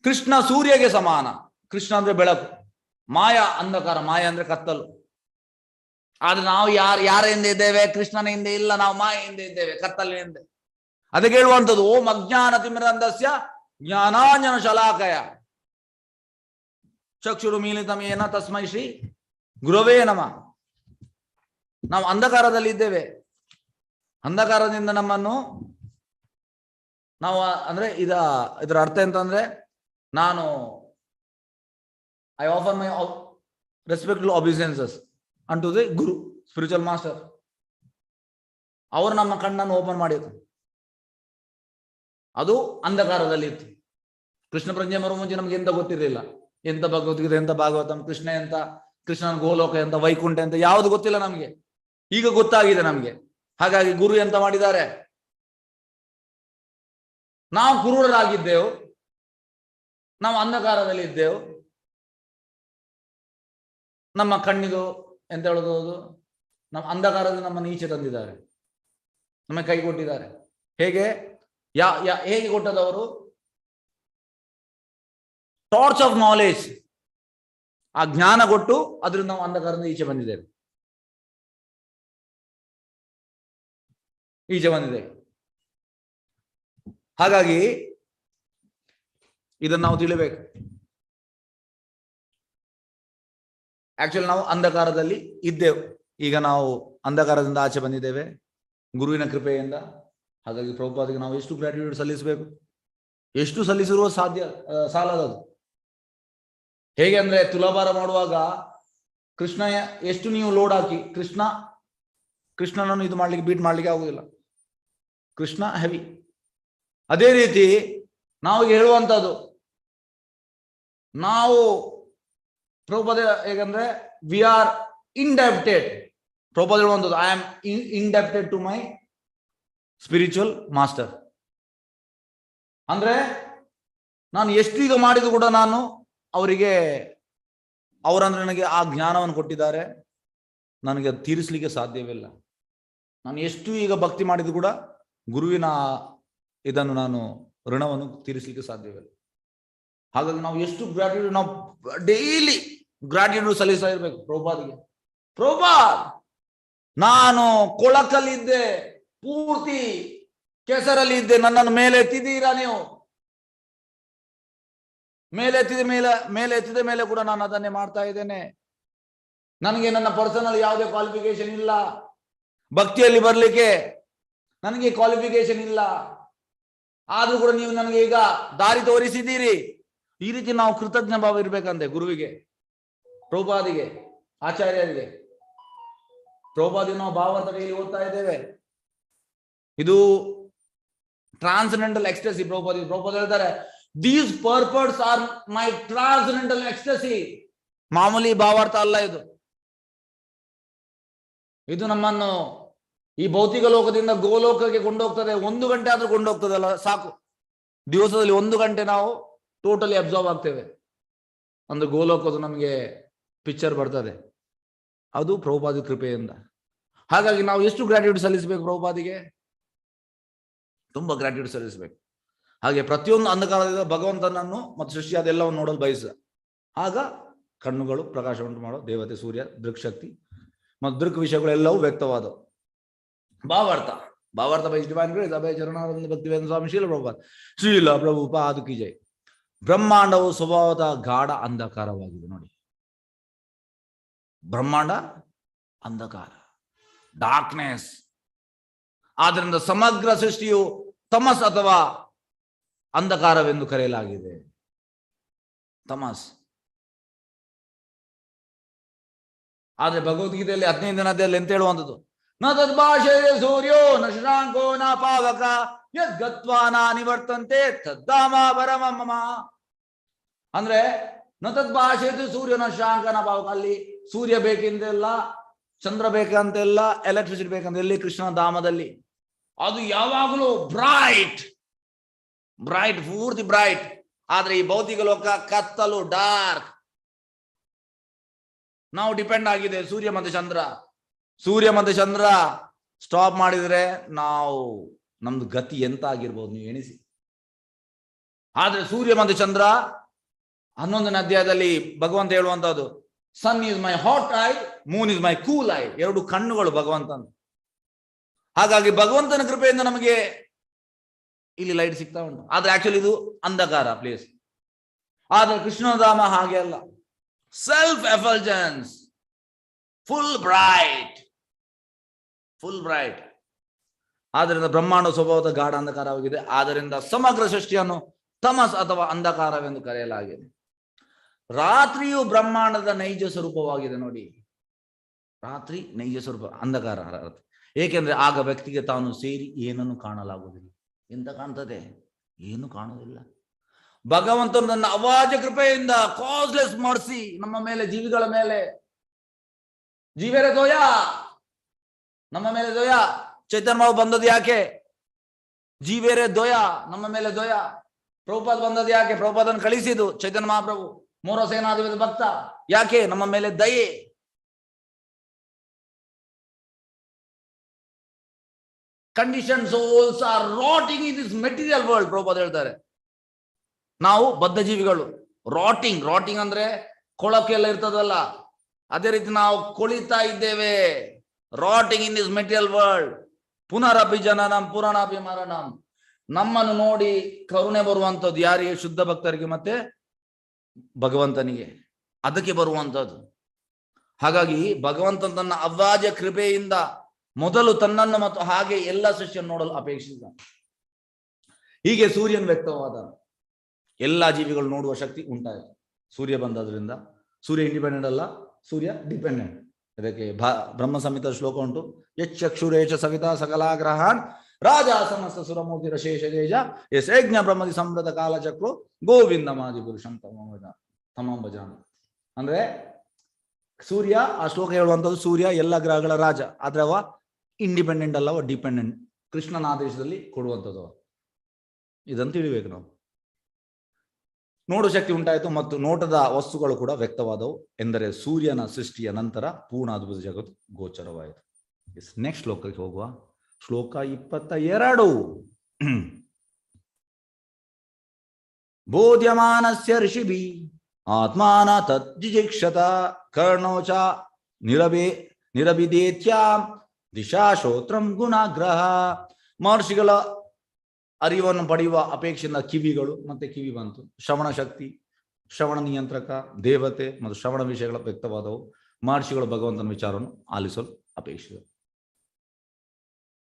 ಕೃಷ್ಣ ಸೂರ್ಯಗೆ ಸಮಾನ. ಕೃಷ್ಣ ಅಂದ್ರೆ ಬೆಳಕು, ಮಾಯಾ ಅಂಧಕಾರ. ಮಾಯಾ ಅಂದ್ರೆ ಕತ್ತಲು. ಆದ್ರೆ ನಾವು ಯಾರ ಹಿಂದೆ ಇದ್ದೇವೆ? ಕೃಷ್ಣನ ಹಿಂದೆ ಇಲ್ಲ, ನಾವು ಮಾಯೆಯಿಂದ ಇದ್ದೇವೆ, ಕತ್ತಲಿನಿಂದ. ಅದಕ್ಕೆ ಹೇಳುವಂಥದ್ದು, ಓಂ ಅಜ್ಞಾನ ತಿಮಿರಂಧಸ್ಯ ಜ್ಞಾನಾಂಜನ ಶಲಾಕಯ ಚಕ್ಷುರು ಮೀಲಿತಮೇನ ತಸ್ಮೈ ಶ್ರೀ ಗುರವೇ ನಮಃ. ನಾವು ಅಂಧಕಾರದಲ್ಲಿ ಇದ್ದೇವೆ. ಅಂಧಕಾರದಿಂದ ನಮ್ಮನ್ನು ನಾವು ಅಂದ್ರೆ ಇದರ ಅರ್ಥ ಎಂತಂದ್ರೆ, ನಾನು ಐ ಆಫರ್ ಮೈ ರೆಸ್ಪೆಕ್ಟ್ಫುಲ್ ಒಬಿಡಿಯನ್ಸಸ್ ಅಂಟು ದಿ ಗುರು, ಸ್ಪಿರಿಚುವಲ್ ಮಾಸ್ಟರ್. ಅವರು ನಮ್ಮ ಕಣ್ಣನ್ನು ಓಪನ್ ಮಾಡಿದ್ರು. ಅದು ಅಂಧಕಾರದಲ್ಲಿ ಇತ್ತು. ಕೃಷ್ಣ ಪ್ರಜ್ಞೆ ಬರುವ ಮುಂಚೆ ನಮ್ಗೆ ಎಂತ ಗೊತ್ತಿರಲಿಲ್ಲ. ಎಂತ ಭಗವದ್ಗೀತೆ, ಎಂತ ಭಾಗವತಂ, ಕೃಷ್ಣ ಎಂತ, ಕೃಷ್ಣನ ಗೋಲೋಕ ಎಂತ, ವೈಕುಂಠ ಎಂತ, ಯಾವುದು ಗೊತ್ತಿಲ್ಲ ನಮ್ಗೆ. ಈಗ ಗೊತ್ತಾಗಿದೆ ನಮ್ಗೆ. ಹಾಗಾಗಿ ಗುರು ಎಂತ ಮಾಡಿದ್ದಾರೆ? ನಾವು ಕುರುಡರಾಗಿದ್ದೆವು, ನಾವು ಅಂಧಕಾರದಲ್ಲಿ ಇದ್ದೆವು. ನಮ್ಮ ಕಣ್ಣಿದು ಎಂತ ಹೇಳೋದು, ನಮ್ಮ ಅಂಧಕಾರದಿಂದ ನಮ್ಮನ್ನು ಈಚೆ ತಂದಿದ್ದಾರೆ. ನಮಗೆ ಕೈ ಕೊಟ್ಟಿದ್ದಾರೆ. ಹೇಗೆ ಹೇಗೆ ಕೊಟ್ಟದವರು? ಟಾರ್ಚ್ ಆಫ್ ನಾಲೆಜ್, ಆ ಜ್ಞಾನ ಕೊಟ್ಟು ಅದರಿಂದ ನಾವು ಅಂಧಕಾರದಿಂದ ಈಚೆ ಬಂದಿದ್ದೇವೆ. ಹಾಗಾಗಿ ಇದನ್ನು ನಾವು ತಿಳಿಬೇಕು. ಆಕ್ಚುಲಿ ನಾವು ಅಂಧಕಾರದಲ್ಲಿ ಇದ್ದೆವು, ಈಗ ನಾವು ಅಂಧಕಾರದಿಂದ ಆಚೆ ಬಂದಿದ್ದೇವೆ ಗುರುವಿನ ಕೃಪೆಯಿಂದ. ಹಾಗಾಗಿ ಪ್ರಭುಪಾದಿಗೆ ನಾವು ಎಷ್ಟು ಗ್ರಾಟಿಟ್ಯೂಡ್ ಸಲ್ಲಿಸಬೇಕು, ಎಷ್ಟು ಸಲ್ಲಿಸಿರುವ ಸಾಲದದು. ಹೇಗೆ ಅಂದ್ರೆ ತುಲಾಭಾರ ಮಾಡುವಾಗ ಕೃಷ್ಣ ಎಷ್ಟು ನೀವು ಲೋಡ್ ಹಾಕಿ ಕೃಷ್ಣನನ್ನು ಇದು ಮಾಡ್ಲಿಕ್ಕೆ ಬೀಟ್ ಮಾಡ್ಲಿಕ್ಕೆ ಆಗುದಿಲ್ಲ, ಕೃಷ್ಣ ಹೆವಿ. ಅದೇ ರೀತಿ ನಾವು ಹೇಳುವಂಥದ್ದು, ನಾವು ಪ್ರಭುಪಾದ ಹೇಗಂದ್ರೆ ವಿ ಆರ್ ಇಂಡೆಪ್ಟೆಡ್. ಪ್ರಭುಪಾದ ಹೇಳುವಂಥದ್ದು, I am indebted to my spiritual master. ಅಂದ್ರೆ ನಾನು ಎಷ್ಟು ಈಗ ಮಾಡಿದ್ರು ಕೂಡ ನಾನು ಅವರಂದ್ರೆ ನನಗೆ ಆ ಜ್ಞಾನವನ್ನು ಕೊಟ್ಟಿದ್ದಾರೆ, ನನಗೆ ತೀರಿಸಲಿಕ್ಕೆ ಸಾಧ್ಯವಿಲ್ಲ. ನಾನು ಎಷ್ಟು ಈಗ ಭಕ್ತಿ ಮಾಡಿದ್ರು ಕೂಡ ಗುರುವಿನ ಇದನ್ನು ನಾನು ಋಣವನ್ನು ತೀರಿಸಲಿಕ್ಕೆ ಸಾಧ್ಯವಿಲ್ಲ. ಹಾಗಾಗಿ ನಾವು ಎಷ್ಟು ಗ್ರಾಟಿಟ್ಯೂಡ್, ನಾವು ಡೈಲಿ ಗ್ರಾಟಿಟ್ಯೂಡ್ ಸಲ್ಲಿಸ್ತಾ ಇರ್ಬೇಕು ಪ್ರಭುಪಾದಿಗೆ. ಪ್ರಭುಪಾದ್, ನಾನು ಕೊಳಕಲ್ಲಿದ್ದೆ, ಪೂರ್ತಿ ಕೆಸರಲ್ಲಿ ಇದ್ದೆ, ನನ್ನನ್ನು ಮೇಲೆ ಎತ್ತಿದ್ದೀರಾ ನೀವು. ಮೇಲೆ ಎತ್ತಿದ ಮೇಲೆ ಕೂಡ ನಾನು ಅದನ್ನೇ ಮಾಡ್ತಾ ಇದ್ದೇನೆ. ನನಗೆ ನನ್ನ ಪರ್ಸನಲ್ ಯಾವುದೇ ಕ್ವಾಲಿಫಿಕೇಶನ್ ಇಲ್ಲ, ಭಕ್ತಿಯಲ್ಲಿ ಬರ್ಲಿಕ್ಕೆ ನನಗೆ ಕ್ವಾಲಿಫಿಕೇಶನ್ ಇಲ್ಲ. ಆದ್ರೂ ಕೂಡ ನೀವು ನನಗೆ ಈಗ ದಾರಿ ತೋರಿಸಿದ್ದೀರಿ. ಈ ರೀತಿ ನಾವು ಕೃತಜ್ಞ ಭಾವ ಇರ್ಬೇಕಂತೆ ಗುರುವಿಗೆ, ಪ್ರಭುಪಾದಿಗೆ, ಆಚಾರ್ಯರಿಗೆ. ಪ್ರಭುಪಾದಿ ನಾವು ಭಾವಾರ್ಥ ಕೈಯಲ್ಲಿ ಓದ್ತಾ ಇದ್ದೇವೆ. ಇದು ಟ್ರಾನ್ಸೆಂಡೆಂಟಲ್ ಎಕ್ಸ್ಟಸಿ. ಪ್ರಭುಪಾದ ಹೇಳ್ತಾರೆ, these purpose are my transcendental ecstasy. ಮಾಮೂಲಿ ಭಾವಾರ್ಥ ಅಲ್ಲ ಇದು. ಇದು ನಮ್ಮನ್ನು ಈ ಭೌತಿಕ ಲೋಕದಿಂದ ಗೋಲೋಕಕ್ಕೆ ಕೊಂಡೋಗ್ತದೆ. 1 ಗಂಟೆ ಆದ್ರೂ ಕೊಂಡೋಗ್ತದಲ್ಲ, ಸಾಕು. ದಿವಸದಲ್ಲಿ 1 ಗಂಟೆ ನಾವು ಟೋಟಲಿ ಅಬ್ಸರ್ವ್ ಆಗ್ತೇವೆ, ಅಂದ್ರೆ ಗೋಲೋಕದ ನಮಗೆ ಪಿಕ್ಚರ್ ಬರ್ತದೆ. ಅದು ಪ್ರಭುಪಾದಿ ಕೃಪೆಯಿಂದ. ಹಾಗಾಗಿ ನಾವು ಎಷ್ಟು ಗ್ರಾಟಿಟ್ಯೂಡ್ ಸಲ್ಲಿಸಬೇಕು ಪ್ರಭುಪಾದಿಗೆ? ತುಂಬಾ ಗ್ರಾಟಿಟ್ಯೂಡ್ ಸಲ್ಲಿಸಬೇಕು. ಹಾಗೆ ಪ್ರತಿಯೊಂದು ಅಂಧಕಾರದಿಂದ ಭಗವಂತನನ್ನು ಮತ್ತು ಸೃಷ್ಟಿಯಾದ ಎಲ್ಲವನ್ನು ನೋಡಲು ಬಯಸಿದ. ಆಗ ಕಣ್ಣುಗಳು ಪ್ರಕಾಶ ಉಂಟು ಮಾಡೋ ದೇವತೆ ಸೂರ್ಯ, ದೃಕ್ಶಕ್ತಿ ಮತ್ತು ದೃಕ್ ವಿಷಯಗಳೆಲ್ಲವೂ ವ್ಯಕ್ತವಾದವು. ಭಾವಾರ್ಥ ಬೈ ಡಿವೈನ್ ಗ್ರೇಸ್ ಅಭಯ ಚರಣಾನಂದ ಭಕ್ತಿವೇದಾಂತ ಸ್ವಾಮಿ ಶ್ರೀಲ ಪ್ರಭುಪಾದ ಕಿ ಜೈ. ಬ್ರಹ್ಮಾಂಡವು ಸ್ವಭಾವದ ಗಾಢ ಅಂಧಕಾರವಾಗಿದೆ. ನೋಡಿ, ಬ್ರಹ್ಮಾಂಡ ಅಂಧಕಾರ, ಡಾರ್ಕ್ನೆಸ್. ಆದ್ರಿಂದ ಸಮಗ್ರ ಸೃಷ್ಟಿಯು ತಮಸ್ ಅಥವಾ ಅಂಧಕಾರವೆಂದು ಕರೆಯಲಾಗಿದೆ. ತಮಸ್. ಆದ್ರೆ ಭಗವದ್ಗೀತೆಯಲ್ಲಿ 15ನೇ ಅಧ್ಯಾಯದಲ್ಲಿ ಎಂತ ಹೇಳುವಂಥದ್ದು? ನ ತದ್ಭಾಷೆ ಸೂರ್ಯೋ ನ ಶಶಾಂಕೋ ನ ಪಾವಕ ಯದ್ಗತ್ವಾ ನ ನಿವರ್ತಂತೆ ತದ್ದಾಮ ಪರಮಮ. ಅಂದ್ರೆ ನ ತದ್ಭಾಷೆ ಸೂರ್ಯ ನ ಶಶಾಂಕ ನ ಪಾವಕ. ಅಲ್ಲಿ ಸೂರ್ಯ ಬೇಕೆಂತೆಲ್ಲ, ಚಂದ್ರ ಬೇಕಂತೆಲ್ಲ, ಎಲೆಕ್ಟ್ರಿಸಿಟಿ ಬೇಕಂತ ಎಲ್ಲಿ? ಕೃಷ್ಣ ಧಾಮದಲ್ಲಿ. ಅದು ಯಾವಾಗಲೂ ಬ್ರೈಟ್, ಪೂರ್ತಿ ಬ್ರೈಟ್. ಆದ್ರೆ ಈ ಭೌತಿಕ ಲೋಕ ಕತ್ತಲು, ಡಾರ್ಕ್. ನಾವು ಡಿಪೆಂಡ್ ಆಗಿದೆ ಸೂರ್ಯ ಮತ್ತೆ ಚಂದ್ರ ಸ್ಟಾಪ್ ಮಾಡಿದ್ರೆ ನಮ್ದು ಗತಿ ಎಂತ ಆಗಿರ್ಬೋದು ನೀವು ಎಣಿಸಿ. ಆದ್ರೆ ಸೂರ್ಯ ಮತ್ತೆ ಚಂದ್ರ 11ನೇ ಅಧ್ಯಾಯದಲ್ಲಿ ಭಗವಂತ ಹೇಳುವಂತಹದ್ದು, sun is my hot eye, moon is my cool eye. 2 ಕಣ್ಣುಗಳು ಭಗವಂತನ. ಹಾಗಾಗಿ ಭಗವಂತನ ಕೃಪೆಯಿಂದ ನಮಗೆ ಇಲ್ಲಿ ಲೈಟ್ ಸಿಗ್ತಾ ಉಂಟು. ಆದ್ರೆ ಆಕ್ಚುಲಿ ಇದು ಅಂಧಕಾರ ಪ್ಲೇಸ್. ಆದ್ರೆ ಕೃಷ್ಣಧಾಮ ಹಾಗೆ ಅಲ್ಲ, ಸೆಲ್ಫ್ ಎಫಲ್ಜೆನ್ಸ್, ಫುಲ್ ಬ್ರೈಟ್. ಆದ್ದರಿಂದ ಬ್ರಹ್ಮಾಂಡ ಸ್ವಭಾವದ ಗಾಢ ಅಂಧಕಾರವಾಗಿದೆ. ಆದ್ದರಿಂದ ಸಮಗ್ರ ಸೃಷ್ಟಿಯನ್ನು ತಮಸ್ ಅಥವಾ ಅಂಧಕಾರವೆಂದು ಕರೆಯಲಾಗಿದೆ. ರಾತ್ರಿಯು ಬ್ರಹ್ಮಾಂಡದ ನೈಜ ಸ್ವರೂಪವಾಗಿದೆ. ನೋಡಿ, ರಾತ್ರಿ ನೈಜ ಸ್ವರೂಪ, ಅಂಧಕಾರ ರಾತ್ರಿ. ಏಕೆಂದ್ರೆ ಆಗ ವ್ಯಕ್ತಿಗೆ ತಾನು ಸೇರಿ ಏನನ್ನು ಕಾಣಲಾಗುವುದಿಲ್ಲ. ಎಂತ ಕಾಣ್ತದೆ? ಏನು ಕಾಣುವುದಿಲ್ಲ. ಭಗವಂತನು ನನ್ನ ಅವಾಜ ಕೃಪೆಯಿಂದ, ಕಾಸ್ಲೆಸ್ ಮರ್ಸಿ ನಮ್ಮ ಮೇಲೆ, ಜೀವಿಗಳ ಮೇಲೆ, ಜೀವೇರೆ ದೋಯ, ನಮ್ಮ ಮೇಲೆ ದೋಯ. ಚೈತನ್ಯ ಬಂದದ್ದು ಯಾಕೆ? ಜೀವೇರೆ ದೋಯ, ನಮ್ಮ ಮೇಲೆ ದೋಯ. ಪ್ರಭುಪಾದ್ ಬಂದದ್ದು ಯಾಕೆ? ಪ್ರಭುಪಾದನ್ನು ಕಳಿಸಿದ್ದು ಚೈತನ್ಯ ಮಹಾಪ್ರಭು, 3 ಸೇನಾಧಿಪತಿ ಭಕ್ತ. ಯಾಕೆ? ನಮ್ಮ ಮೇಲೆ ದಯೆ. Condition souls are rotting in this material world. Prabhupada ಹೇಳ್ತಾರೆ ನಾವು ಬದ್ಧ ಜೀವಿಗಳು. ರಾಟಿಂಗ್ ಅಂದ್ರೆ ಕೊಳಕೆ ಎಲ್ಲ ಇರ್ತದಲ್ಲ, ಅದೇ ರೀತಿ ನಾವು ಕೊಳಿತಾ ಇದ್ದೇವೆ. Rotting in this material world. ಪುನರಪಿ ಜನನಂ ಪುನರಪಿ ಮರಣಂ. ನಮ್ಮನ್ನು ನೋಡಿ ಕರುಣೆ ಬರುವಂತದ್ದು ಯಾರಿಗೆ? ಶುದ್ಧ ಭಕ್ತರಿಗೆ ಮತ್ತೆ ಭಗವಂತನಿಗೆ, ಅದಕ್ಕೆ ಬರುವಂತದ್ದು. ಹಾಗಾಗಿ ಭಗವಂತ ತನ್ನ ಅವ್ಯಾಜ ಕೃಪೆಯಿಂದ ಮೊದಲು ತನ್ನನ್ನು ಮತ್ತು ಹಾಗೆ ಎಲ್ಲ ಸೃಷ್ಟಿಯನ್ನು ನೋಡಲು ಅಪೇಕ್ಷಿಸಿದ. ಹೀಗೆ ಸೂರ್ಯನ ವ್ಯಕ್ತವಾದ ಎಲ್ಲಾ ಜೀವಿಗಳು ನೋಡುವ ಶಕ್ತಿ ಉಂಟಾಯಿತು. ಸೂರ್ಯ ಬಂದದ್ರಿಂದ ಸೂರ್ಯ ಇಂಡಿಪೆಂಡೆಂಟ್ ಅಲ್ಲ, ಸೂರ್ಯ ಡಿಪೆಂಡೆಂಟ್. ಇದಕ್ಕೆ ಬ್ರಹ್ಮ ಸಂಹಿತ ಶ್ಲೋಕ ಉಂಟು. ಯಕ್ಷುರೇಶ ಸವಿತಾ ಸಕಲಾಗ್ರಹಾನ್ ರಾಜ ಸಮಸ್ತ ಸುರಮೂರ್ತಿ ರಶೇಷ ತೇಜ ಎಸ್ ಯಜ್ಞ ಬ್ರಹ್ಮದಿ ಸಂವೃತ ಕಾಲಚಕ್ರು ಗೋವಿಂದಮಾದಿ ಪುರುಷಂ ತಮಂ ಭಜಾಮಿ. ಅಂದ್ರೆ ಸೂರ್ಯ, ಆ ಶ್ಲೋಕ ಹೇಳುವಂಥದ್ದು ಸೂರ್ಯ ಎಲ್ಲ ಗ್ರಹಗಳ ರಾಜ, ಆದ್ರೆ ಅವ ಇಂಡಿಪೆಂಡೆಂಟ್ ಅಲ್ಲ, ಅವ ಡಿಪೆಂಡೆಂಟ್. ಕೃಷ್ಣನ ಆದೇಶದಲ್ಲಿ ಕೊಡುವಂಥದ್ದು. ಇದನ್ನು ತಿಳಿಬೇಕು ನಾವು. ನೋಡು ಶಕ್ತಿ ಉಂಟಾಯಿತು ಮತ್ತು ನೋಟದ ವಸ್ತುಗಳು ಕೂಡ ವ್ಯಕ್ತವಾದವು. ಎಂದರೆ ಸೂರ್ಯನ ಸೃಷ್ಟಿಯ ನಂತರ ಪೂರ್ಣ ಅದ್ಭುತ ಜಗತ್ತು ಗೋಚರವಾಯಿತು. ನೆಕ್ಸ್ಟ್ ಶ್ಲೋಕಕ್ಕೆ ಹೋಗುವ. ಶ್ಲೋಕ 22. ಬೋಧ್ಯಮಾನಸ್ಯ ಋಷಿಭಿ ಆತ್ಮಾನ ತಜ್ಜಿಕ್ಷತ ಕರ್ಣೋಚ ನಿರಭಿದೇತ್ಯಾಂ ದಿಶಾ ಶ್ರೋತ್ರಂ ಗುಣಾಗ್ರಹ. ಮಹರ್ಷಿಗಳ ಅರಿವನ್ನು ಪಡೆಯುವ ಅಪೇಕ್ಷೆಯಿಂದ ಕಿವಿಗಳು ಮತ್ತೆ ಕಿವಿ ಬಂತು. ಶ್ರವಣ ಶಕ್ತಿ, ಶ್ರವಣ ನಿಯಂತ್ರಕ ದೇವತೆ ಮತ್ತು ಶ್ರವಣ ವಿಷಯಗಳ ವ್ಯಕ್ತವಾದವು. ಮಹರ್ಷಿಗಳು ಭಗವಂತನ ವಿಚಾರವನ್ನು ಆಲಿಸಲು ಅಪೇಕ್ಷಿಸಿದರು.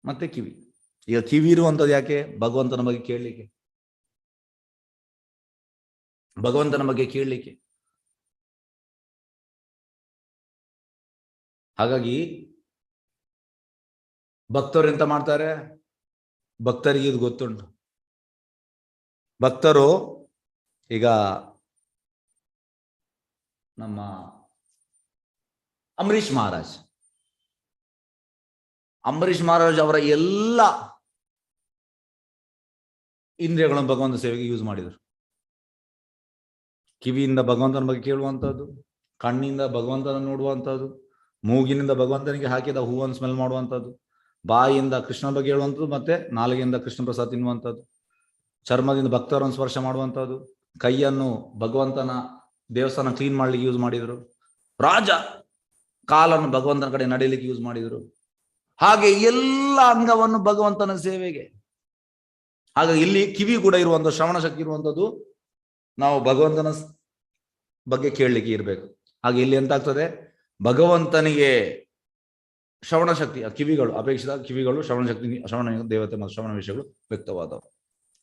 ಮತ್ತೆ ಕಿವಿ. ಈಗ ಕಿವಿ ಇರುವಂಥದ್ದು ಯಾಕೆ? ಭಗವಂತನ ಬಗ್ಗೆ ಕೇಳಲಿಕ್ಕೆ, ಭಗವಂತನ ಬಗ್ಗೆ ಕೇಳಲಿಕ್ಕೆ. ಹಾಗಾಗಿ ಭಕ್ತರು ಎಂತ ಮಾಡ್ತಾರೆ? ಭಕ್ತರಿಗೆ ಇದು ಗೊತ್ತುಂಟು. ಭಕ್ತರು ಈಗ ನಮ್ಮ ಅಂಬರೀಷ್ ಮಹಾರಾಜ್ ಅವರ ಎಲ್ಲ ಇಂದ್ರಿಯಗಳನ್ನು ಭಗವಂತ ಸೇವೆಗೆ ಯೂಸ್ ಮಾಡಿದರು. ಕಿವಿಯಿಂದ ಭಗವಂತನ ಬಗ್ಗೆ ಕೇಳುವಂಥದ್ದು, ಕಣ್ಣಿಂದ ಭಗವಂತನ ನೋಡುವಂಥದ್ದು, ಮೂಗಿನಿಂದ ಭಗವಂತನಿಗೆ ಹಾಕಿದ ಹೂವನ್ನು ಸ್ಮೆಲ್ ಮಾಡುವಂಥದ್ದು, ಬಾಯಿಯಿಂದ ಕೃಷ್ಣನ ಬಗ್ಗೆ ಹೇಳುವಂಥದ್ದು, ಮತ್ತೆ ನಾಲಿಗೆಯಿಂದ ಕೃಷ್ಣ ಪ್ರಸಾದ ತಿನ್ನುವಂಥದ್ದು, ಚರ್ಮದಿಂದ ಭಕ್ತರನ್ನು ಸ್ಪರ್ಶ ಮಾಡುವಂಥದ್ದು, ಕೈಯನ್ನು ಭಗವಂತನ ದೇವಸ್ಥಾನ ಕ್ಲೀನ್ ಮಾಡ್ಲಿಕ್ಕೆ ಯೂಸ್ ಮಾಡಿದರು, ರಾಜ ಕಾಲನ್ನು ಭಗವಂತನ ಕಡೆ ನಡೀಲಿಕ್ಕೆ ಯೂಸ್ ಮಾಡಿದರು. ಹಾಗೆ ಎಲ್ಲ ಅಂಗವನ್ನು ಭಗವಂತನ ಸೇವೆಗೆ. ಹಾಗಾಗಿ ಇಲ್ಲಿ ಕಿವಿ ಕೂಡ ಇರುವಂಥ ಶ್ರವಣ ಶಕ್ತಿ ಇರುವಂಥದ್ದು ನಾವು ಭಗವಂತನ ಬಗ್ಗೆ ಕೇಳಲಿಕ್ಕೆ ಇರಬೇಕು. ಹಾಗೆ ಇಲ್ಲಿ ಎಂತಾಗ್ತದೆ? ಭಗವಂತನಿಗೆ ಶ್ರವಣ ಶಕ್ತಿ, ಕಿವಿಗಳು ಅಪೇಕ್ಷಿತ ಕಿವಿಗಳು, ಶ್ರವಣ ಶಕ್ತಿ, ಶ್ರವಣ ದೇವತೆ ಮತ್ತು ಶ್ರವಣ ವಿಷಯಗಳು ವ್ಯಕ್ತವಾದವು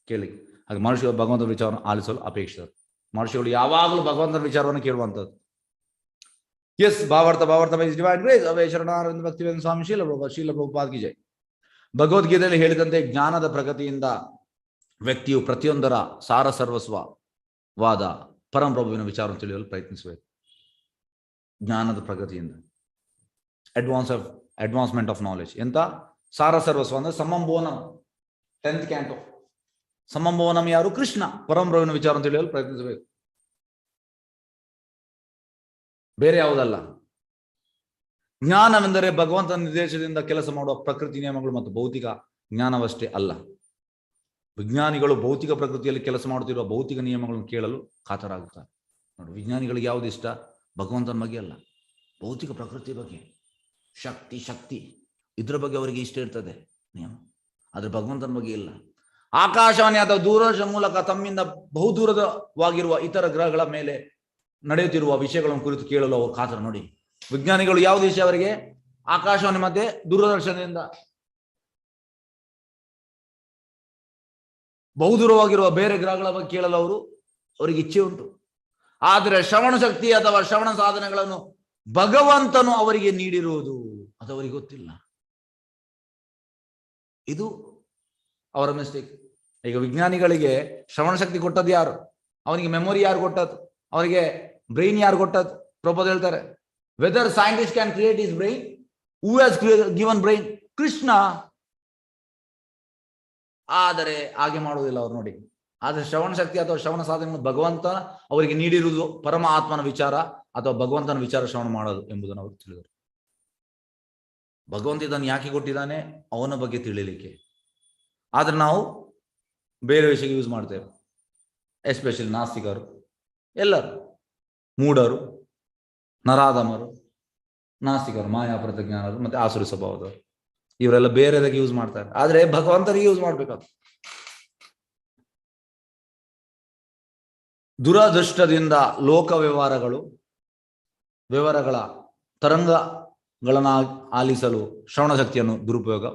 ಕೇಳಲಿಕ್ಕೆ. ಹಾಗೆ ಮಹರ್ಷಿಗಳು ಭಗವಂತನ ವಿಚಾರವನ್ನು ಆಲಿಸಲು ಅಪೇಕ್ಷಿತರು. ಮಹರ್ಷಿಗಳು ಯಾವಾಗಲೂ ಭಗವಂತನ ವಿಚಾರವನ್ನು ಕೇಳುವಂಥದ್ದು. ಎಸ್ ಭಾವಾರ್ಥ ಡಿವೈನ್ ಗ್ರೇಸ್ ಅವೇ ಶರಣಾರವಿಂದ ಭಕ್ತಿವೇಂದ್ರ ಸ್ವಾಮಿ ಶೀಲ ಪ್ರಭುಪಾದ ಕಿ ಜೈ. ಭಗವದ್ಗೀತೆಯಲ್ಲಿ ಹೇಳಿದಂತೆ ಜ್ಞಾನದ ಪ್ರಗತಿಯಿಂದ ವ್ಯಕ್ತಿಯು ಪ್ರತಿಯೊಂದರ ಸಾರ ಸರ್ವಸ್ವವಾದ ಪರಂಪ್ರಭುವಿನ ವಿಚಾರವನ್ನು ತಿಳಿಯಲು ಪ್ರಯತ್ನಿಸಬೇಕು. ಜ್ಞಾನದ ಪ್ರಗತಿಯಿಂದ ಅಡ್ವಾನ್ಸ್ಮೆಂಟ್ ಆಫ್ ನಾಲೆಜ್. ಎಂತ ಸಾರ ಸರ್ವಸ್ವ ಅಂದ್ರೆ ಸಮಂಬೋನಂ. 10th ಕ್ಯಾಂಟೋ ಸಮಂಬೋನಂ ಯಾರು? ಕೃಷ್ಣ. ಪರಂಪ್ರಭುವಿನ ವಿಚಾರವನ್ನು ತಿಳಿಯಲು ಪ್ರಯತ್ನಿಸಬೇಕು, ಬೇರೆ ಯಾವುದಲ್ಲ. ಜ್ಞಾನವೆಂದರೆ ಭಗವಂತನ ನಿರ್ದೇಶದಿಂದ ಕೆಲಸ ಮಾಡುವ ಪ್ರಕೃತಿ ನಿಯಮಗಳು ಮತ್ತು ಭೌತಿಕ ಜ್ಞಾನವಷ್ಟೇ ಅಲ್ಲ. ವಿಜ್ಞಾನಿಗಳು ಭೌತಿಕ ಪ್ರಕೃತಿಯಲ್ಲಿ ಕೆಲಸ ಮಾಡುತ್ತಿರುವ ಭೌತಿಕ ನಿಯಮಗಳನ್ನು ಕೇಳಲು ಕಾತರಾಗುತ್ತಾರೆ. ನೋಡಿ, ವಿಜ್ಞಾನಿಗಳಿಗೆ ಯಾವುದು ಇಷ್ಟ? ಭಗವಂತನ ಬಗ್ಗೆ ಅಲ್ಲ, ಭೌತಿಕ ಪ್ರಕೃತಿ ಬಗ್ಗೆ, ಶಕ್ತಿ ಇದ್ರ ಬಗ್ಗೆ ಅವರಿಗೆ ಇಷ್ಟ ಇರ್ತದೆ ನಿಯಮ. ಆದ್ರೆ ಭಗವಂತನ ಬಗ್ಗೆ ಇಲ್ಲ. ಆಕಾಶವಾಣಿ ಅಥವಾ ದೂರದರ್ಶನ ಮೂಲಕ ತಮ್ಮಿಂದ ಬಹುದೂರವಾಗಿರುವ ಇತರ ಗ್ರಹಗಳ ಮೇಲೆ ನಡೆಯುತ್ತಿರುವ ವಿಷಯಗಳನ್ನು ಕುರಿತು ಕೇಳಲು ಅವರು ಕಾತರ. ನೋಡಿ, ವಿಜ್ಞಾನಿಗಳು ಯಾವುದು ವಿಷಯ ಅವರಿಗೆ? ಆಕಾಶವಾಣಿ ಮತ್ತೆ ದೂರದರ್ಶನದಿಂದ ಬಹುದೂರವಾಗಿರುವ ಬೇರೆ ಗ್ರಹಗಳ ಬಗ್ಗೆ ಕೇಳಲು ಅವರಿಗೆ ಇಚ್ಛೆ ಉಂಟು. ಆದರೆ ಶ್ರವಣ ಶಕ್ತಿ ಅಥವಾ ಶ್ರವಣ ಸಾಧನೆಗಳನ್ನು ಭಗವಂತನು ಅವರಿಗೆ ನೀಡಿರುವುದು ಅದು ಅವರಿಗೆ ಗೊತ್ತಿಲ್ಲ. ಇದು ಅವರ ಮಿಸ್ಟೇಕ್. ಈಗ ವಿಜ್ಞಾನಿಗಳಿಗೆ ಶ್ರವಣ ಶಕ್ತಿ ಕೊಟ್ಟದ್ದು ಯಾರು? ಅವನಿಗೆ ಮೆಮೊರಿ ಯಾರು ಕೊಟ್ಟದ್ದು? ಅವರಿಗೆ ಬ್ರೈನ್ ಯಾರು ಕೊಟ್ಟದ್ದು? ಪ್ರಭುಪಾದ ಹೇಳ್ತಾರೆ, whether scientist can create his brain, who has given brain? Krishna. ಆದರೆ ಹಾಗೆ ಮಾಡುವುದಿಲ್ಲ ಅವರು. ನೋಡಿ, ಆದರೆ ಶ್ರವಣ ಶಕ್ತಿ ಅಥವಾ ಶ್ರವಣ ಸಾಧನೆ ಭಗವಂತ ಅವರಿಗೆ ನೀಡಿರುವುದು ಪರಮ ಆತ್ಮನ ವಿಚಾರ ಅಥವಾ ಭಗವಂತನ ವಿಚಾರ ಶ್ರವಣ ಮಾಡೋದು ಎಂಬುದನ್ನು ಅವರು ತಿಳಿದರು. ಭಗವಂತ ಇದನ್ನು ಯಾಕೆ ಕೊಟ್ಟಿದ್ದಾನೆ? ಅವನ ಬಗ್ಗೆ ತಿಳಿಲಿಕ್ಕೆ. ಆದ್ರೆ ನಾವು ಬೇರೆ ವಿಷಯಕ್ಕೆ ಯೂಸ್ ಮಾಡ್ತೇವೆ. ಎಸ್ಪೆಷಲಿ ನಾಸ್ತಿಕರು, ಎಲ್ಲರೂ, ಮೂಢರು, ನರಾಧಮರು, ನಾಸ್ತಿಕರು, ಮಾಯಾಪ್ರತಜ್ಞಾನರು, ಮತ್ತೆ ಆಸುರಿ ಸ್ವಭಾವದವರು, ಇವರೆಲ್ಲ ಬೇರೆದಕ್ಕೆ ಯೂಸ್ ಮಾಡ್ತಾರೆ. ಆದ್ರೆ ಭಗವಂತನಿಗೆ ಯೂಸ್ ಮಾಡ್ಬೇಕಾಗ್ತದೆ. ದುರದೃಷ್ಟದಿಂದ ಲೋಕ ವ್ಯವಹಾರಗಳ ತರಂಗಗಳನ್ನ ಆಲಿಸಲು ಶ್ರವಣ ಶಕ್ತಿಯನ್ನು ದುರುಪಯೋಗ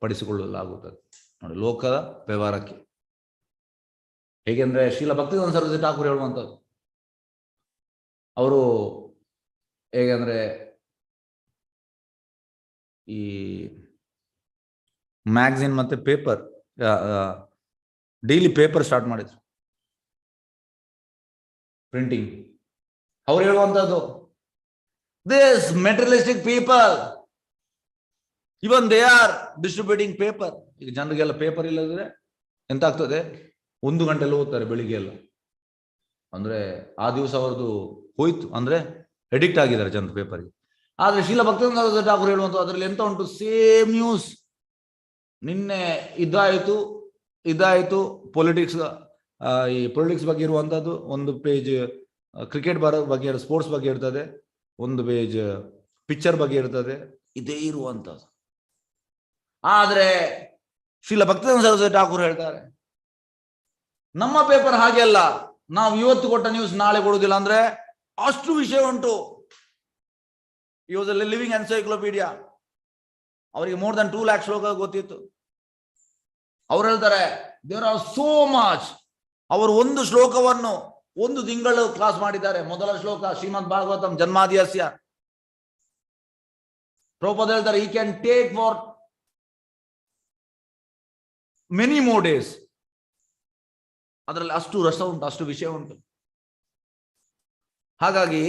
ಪಡಿಸಿಕೊಳ್ಳಲಾಗುತ್ತದೆ. ನೋಡಿ, ಲೋಕದ ವ್ಯವಹಾರಕ್ಕೆ ಹೇಗೆಂದ್ರೆ ಶ್ರೀಲ ಭಕ್ತಿವೇದಾಂತ ಸರಸ್ವತಿ ಠಾಕೂರ್ ಹೇಳುವಂಥದ್ದು. ಅವರು ಹೇಗೆಂದ್ರೆ ಈ ಮ್ಯಾಗಝಿನ್ ಮತ್ತೆ ಪೇಪರ್, ಡೈಲಿ ಪೇಪರ್ ಸ್ಟಾರ್ಟ್ ಮಾಡಿದ್ರು, ಪ್ರಿಂಟಿಂಗ್. ಅವ್ರು ಹೇಳುವಂಥದ್ದು, this materialistic people even they are distributing paper. ಈಗ ಜನರಿಗೆಲ್ಲ ಪೇಪರ್ ಇಲ್ಲದ್ರೆ ಎಂತ ಆಗ್ತದೆ? 1 ಗಂಟೆಲ್ಲ ಓದ್ತಾರೆ ಬೆಳಿಗ್ಗೆ ಎಲ್ಲ. ಅಂದ್ರೆ ಆ ದಿವಸ ಅವ್ರದ್ದು ಹೋಯ್ತು, ಅಂದ್ರೆ ಎಡಿಕ್ಟ್ ಆಗಿದ್ದಾರೆ ಜನರು ಪೇಪರ್ಗೆ. ಆದ್ರೆ ಶ್ರೀಲ ಭಕ್ತಿವೇದಾಂತ ಸರಸ್ವತಿ ಠಾಕೂರ್ ಹೇಳುವಂತ ಅದರಲ್ಲಿ ಎಂತ ಉಂಟು? Same news. ನಿನ್ನೆ ಇದಾಯ್ತು ಪೊಲಿಟಿಕ್ಸ್, ಈ ಪೊಲಿಟಿಕ್ಸ್ ಬಗ್ಗೆ ಇರುವಂತದ್ದು ಒಂದು ಪೇಜ್, ಕ್ರಿಕೆಟ್ ಬಗ್ಗೆ, ಸ್ಪೋರ್ಟ್ಸ್ ಬಗ್ಗೆ ಇರ್ತದೆ, ಒಂದು ಪೇಜ್ ಪಿಕ್ಚರ್ ಬಗ್ಗೆ ಇರ್ತದೆ, ಇದೇ ಇರುವಂತದ್ದು. ಆದ್ರೆ ಶ್ರೀಲ ಭಕ್ತಿವೇದಾಂತ ಸರಸ್ವತಿ ಠಾಕೂರ್ ಹೇಳ್ತಾರೆ, ನಮ್ಮ ಪೇಪರ್ ಹಾಗೆ ಅಲ್ಲ, ನಾವು ಇವತ್ತು ಕೊಟ್ಟ ನ್ಯೂಸ್ ನಾಳೆ ಕೊಡುವುದಿಲ್ಲ. ಅಂದ್ರೆ ಅಷ್ಟು ವಿಷಯ ಉಂಟು. ಇವತ್ತು ಲಿವಿಂಗ್ ಎನ್ಸೈಕ್ಲೋಪೀಡಿಯಾ, ಅವರಿಗೆ more than 2 lakh ಶ್ಲೋಕ ಗೊತ್ತಿತ್ತು. ಅವ್ರು ಹೇಳ್ತಾರೆ, ದೇರ್ ಆರ್ ಸೋ ಮಚ್. ಅವರು ಒಂದು ಶ್ಲೋಕವನ್ನು 1 ತಿಂಗಳು ಕ್ಲಾಸ್ ಮಾಡಿದ್ದಾರೆ. ಮೊದಲ ಶ್ಲೋಕ ಶ್ರೀಮದ್ ಭಾಗವತಂ ಜನ್ಮಾದ್ಯಸ್ಯ. ಪ್ರಭುಪಾದ ಹೇಳ್ತಾರೆ, he can take for many more days. ಅದರಲ್ಲಿ ಅಷ್ಟು ರಸ ಉಂಟು, ಅಷ್ಟು ವಿಷಯ ಉಂಟು. ಹಾಗಾಗಿ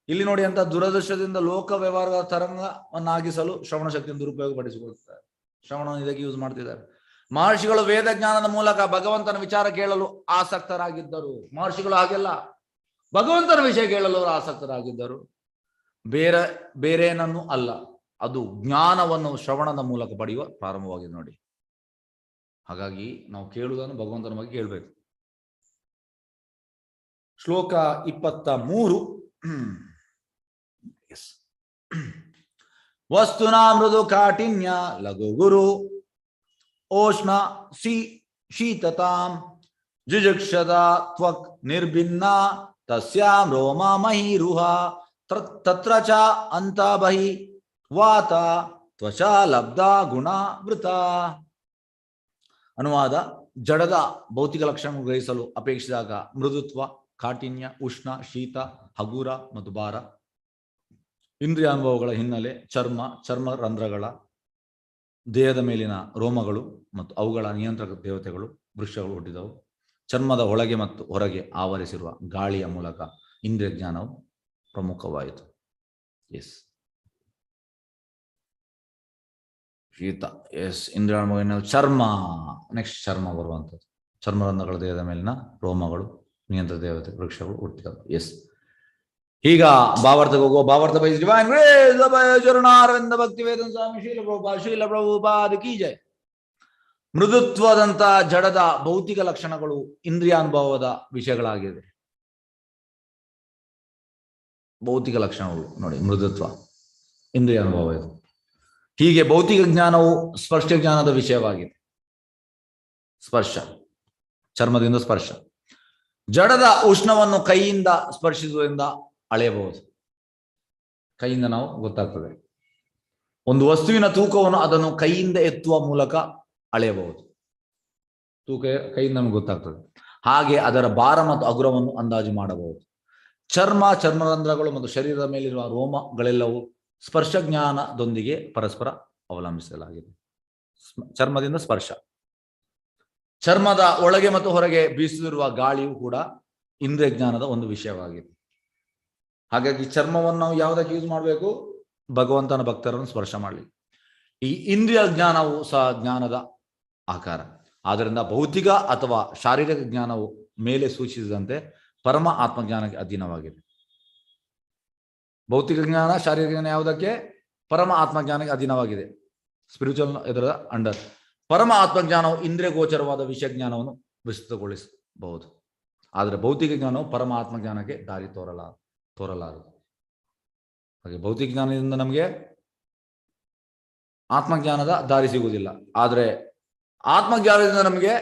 ಇಲ್ಲಿ ನೋಡಿ ಅಂತ ದುರದೃಷ್ಟದಿಂದ ಲೋಕ ವ್ಯವಹಾರದ ತರಂಗವನ್ನಾಗಿಸಲು ಶ್ರವಣ ಶಕ್ತಿಯನ್ನು ದುರುಪಯೋಗ ಪಡಿಸಿಕೊಳ್ತಾರೆ. ಶ್ರವಣವನ್ನು ಇದಕ್ಕೆ ಯೂಸ್ ಮಾಡ್ತಿದ್ದಾರೆ. ಮಹರ್ಷಿಗಳು ವೇದ ಜ್ಞಾನದ ಮೂಲಕ ಭಗವಂತನ ವಿಚಾರ ಕೇಳಲು ಆಸಕ್ತರಾಗಿದ್ದರು. ಮಹರ್ಷಿಗಳು ಹಾಗೆಲ್ಲ ಭಗವಂತನ ವಿಷಯ ಕೇಳಲು ಅವರು ಆಸಕ್ತರಾಗಿದ್ದರು, ಬೇರೇನನ್ನು ಅಲ್ಲ. ಅದು ಜ್ಞಾನವನ್ನು ಶ್ರವಣದ ಮೂಲಕ ಪಡೆಯುವ ಪ್ರಾರಂಭವಾಗಿದೆ ನೋಡಿ. ಹಾಗಾಗಿ ನಾವು ಕೇಳುವುದನ್ನು ಭಗವಂತನ ಬಗ್ಗೆ ಕೇಳಬೇಕು. ಶ್ಲೋಕ 23. ವಸ್ತುನಾ ಮೃದು ಕಾಠಿನ್ಯ ಲಘು ಗುರು ಓಷ್ಣ ಶೀತತಾಂ ಜುಜುಕ್ಷದ ತ್ವಕ್ ನಿರ್ಭಿನ್ನ ತಸ್ಯಾಂ ರೋಮ ಮಹೀರುಹ ತತ್ರ ಚ ಅಂತ ಬಹಿ ವಾತ ತ್ವಚಾ ಲಬ್ಧ ಗುಣ ವೃತ. ಅನುವಾದ: ಜಡದ ಭೌತಿಕ ಲಕ್ಷಣ ಗ್ರಹಿಸಲು ಅಪೇಕ್ಷಿಸಿದಾಗ ಮೃದುತ್ವ, ಕಾಠಿನ್ಯ, ಉಷ್ಣ, ಶೀತ, ಹಗುರ ಮತ್ತು ಭಾರ, ಇಂದ್ರಿಯಾನುಭವಗಳ ಹಿನ್ನೆಲೆ, ಚರ್ಮ ರಂಧ್ರಗಳ, ದೇಹದ ಮೇಲಿನ ರೋಮಗಳು ಮತ್ತು ಅವುಗಳ ನಿಯಂತ್ರಕ ದೇವತೆಗಳು, ವೃಕ್ಷಗಳು ಹುಟ್ಟಿದವು. ಚರ್ಮದ ಒಳಗೆ ಮತ್ತು ಹೊರಗೆ ಆವರಿಸಿರುವ ಗಾಳಿಯ ಮೂಲಕ ಇಂದ್ರಿಯ ಜ್ಞಾನವು ಪ್ರಮುಖವಾಯಿತು. ಎಸ್, ಶೀತ, ಎಸ್, ಇಂದ್ರಿಯಾನುಭವ, ಚರ್ಮ, ನೆಕ್ಸ್ಟ್ ಚರ್ಮ ಬರುವಂಥದ್ದು. ಚರ್ಮರಂಧ್ರಗಳ ದೇಹದ ಮೇಲಿನ ರೋಮಗಳು, ನಿಯಂತ್ರ ದೇವತೆ, ವೃಕ್ಷಗಳು ಹುಟ್ಟಿದವು. ಎಸ್, ಈಗ ಭಾವಾರ್ಥಕ್ಕೆ ಹೋಗುವ. ಭಾವಾರ್ಥ ಬೈ ಡಿವೈನ್ ಗ್ರೇಸ್ ಚರಣಾರವಿಂದ ಭಕ್ತಿವೇದಾಂತ ಸ್ವಾಮಿ ಶೀಲ ಪ್ರಭುಪಾದ ಕಿ ಜೈ. ಮೃದುತ್ವದಂತ ಜಡದ ಭೌತಿಕ ಲಕ್ಷಣಗಳು ಇಂದ್ರಿಯಾನುಭವದ ವಿಷಯಗಳಾಗಿದೆ. ಭೌತಿಕ ಲಕ್ಷಣಗಳು ನೋಡಿ, ಮೃದುತ್ವ, ಇಂದ್ರಿಯಾನುಭವ ಇದು. ಹೀಗೆ ಭೌತಿಕ ಜ್ಞಾನವು ಸ್ಪರ್ಶ ಜ್ಞಾನದ ವಿಷಯವಾಗಿದೆ. ಸ್ಪರ್ಶ, ಚರ್ಮದಿಂದ ಸ್ಪರ್ಶ. ಜಡದ ಉಷ್ಣವನ್ನು ಕೈಯಿಂದ ಸ್ಪರ್ಶಿಸುವುದರಿಂದ ಅಳೆಯಬಹುದು. ಕೈಯಿಂದ ನಾವು ಗೊತ್ತಾಗ್ತದೆ. ಒಂದು ವಸ್ತುವಿನ ತೂಕವನ್ನು ಅದನ್ನು ಕೈಯಿಂದ ಎತ್ತುವ ಮೂಲಕ ಅಳೆಯಬಹುದು. ತೂಕ ಕೈಯಿಂದ ನಮಗೆ ಗೊತ್ತಾಗ್ತದೆ. ಹಾಗೆ ಅದರ ಭಾರ ಮತ್ತು ಹಗುರವನ್ನು ಅಂದಾಜು ಮಾಡಬಹುದು. ಚರ್ಮರಂಧ್ರಗಳು ಮತ್ತು ಶರೀರದ ಮೇಲಿರುವ ರೋಮಗಳೆಲ್ಲವೂ ಸ್ಪರ್ಶ ಜ್ಞಾನದೊಂದಿಗೆ ಪರಸ್ಪರ ಅವಲಂಬಿಸಲಾಗಿದೆ. ಚರ್ಮದಿಂದ ಸ್ಪರ್ಶ. ಚರ್ಮದ ಒಳಗೆ ಮತ್ತು ಹೊರಗೆ ಬೀಸುತ್ತಿರುವ ಗಾಳಿಯು ಕೂಡ ಇಂದ್ರಿಯ ಜ್ಞಾನದ ಒಂದು ವಿಷಯವಾಗಿದೆ. ಹಾಗಾಗಿ ಚರ್ಮವನ್ನು ನಾವು ಯಾವುದಕ್ಕೆ ಯೂಸ್ ಮಾಡಬೇಕು? ಭಗವಂತನ ಭಕ್ತರನ್ನು ಸ್ಪರ್ಶ ಮಾಡಲಿ. ಈ ಇಂದ್ರಿಯ ಜ್ಞಾನವು ಸಹ ಜ್ಞಾನದ ಆಕಾರ. ಆದ್ದರಿಂದ ಭೌತಿಕ ಅಥವಾ ಶಾರೀರಿಕ ಜ್ಞಾನವು ಮೇಲೆ ಸೂಚಿಸಿದಂತೆ ಪರಮ ಆತ್ಮಜ್ಞಾನಕ್ಕೆ ಅಧೀನವಾಗಿದೆ. ಭೌತಿಕ ಜ್ಞಾನ, ಶಾರೀರಿಕ ಜ್ಞಾನ ಯಾವುದಕ್ಕೆ? ಪರಮ ಆತ್ಮಜ್ಞಾನಕ್ಕೆ ಅಧೀನವಾಗಿದೆ. ಸ್ಪಿರಿಚುವಲ್ ಇದರ ಅಂಡರ್. ಪರಮ ಆತ್ಮಜ್ಞಾನವು ಇಂದ್ರಿಯ ಗೋಚರವಾದ ವಿಷಯ ಜ್ಞಾನವನ್ನು ವಿಸ್ತೃತಗೊಳಿಸಬಹುದು. ಆದರೆ ಭೌತಿಕ ಜ್ಞಾನವು ಪರಮ ಆತ್ಮಜ್ಞಾನಕ್ಕೆ ದಾರಿ ತೋರಲಾರದು. ಹಾಗೆ ಭೌತಿಕ ಜ್ಞಾನದಿಂದ ನಮಗೆ ಆತ್ಮಜ್ಞಾನದ ದಾರಿ ಸಿಗುವುದಿಲ್ಲ. ಆದರೆ ಆತ್ಮಜ್ಞಾನದಿಂದ ನಮಗೆ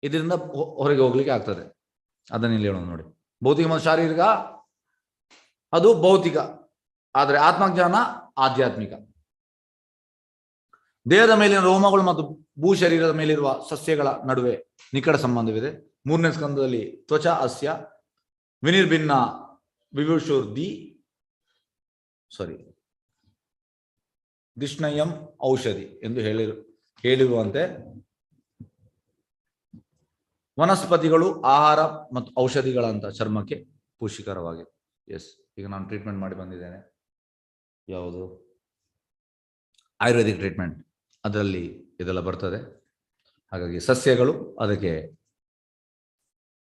ಇದರಿಂದ ಹೊರಗೆ ಹೋಗ್ಲಿಕ್ಕೆ ಆಗ್ತದೆ. ಅದನ್ನ ಇಲ್ಲಿ ಹೇಳೋಣ ನೋಡಿ. ಭೌತಿಕ ಮತ್ತು ಶಾರೀರಿಕ ಅದು ಭೌತಿಕ, ಆದರೆ ಆತ್ಮಜ್ಞಾನ ಆಧ್ಯಾತ್ಮಿಕ. ದೇಹದ ಮೇಲಿನ ರೋಮಗಳು ಮತ್ತು ಭೂ ಶರೀರದ ಮೇಲಿರುವ ಸಸ್ಯಗಳ ನಡುವೆ ನಿಕಟ ಸಂಬಂಧವಿದೆ. 3ನೇ ಸ್ಕಂದದಲ್ಲಿ ತ್ವಚ ಅಸ್ಯ ವಿನಿರ್ಭಿನ್ನ ವಿಭುಷುರ್ದಿ ದಿಷ್ಣಯಂ ಔಷಧಿ ಎಂದು ಹೇಳಿರುವಂತೆ ವನಸ್ಪತಿಗಳು ಆಹಾರ ಮತ್ತು ಔಷಧಿಗಳಂತ ಚರ್ಮಕ್ಕೆ ಪೋಷಕರವಾಗಿದೆ. ಎಸ್, ಈಗ ನಾನು ಟ್ರೀಟ್ಮೆಂಟ್ ಮಾಡಿ ಬಂದಿದ್ದೇನೆ. ಯಾವುದು? ಆಯುರ್ವೇದಿಕ್ ಟ್ರೀಟ್ಮೆಂಟ್. ಅದರಲ್ಲಿ ಇದೆಲ್ಲ ಬರ್ತದೆ. ಹಾಗಾಗಿ ಸಸ್ಯಗಳು ಅದಕ್ಕೆ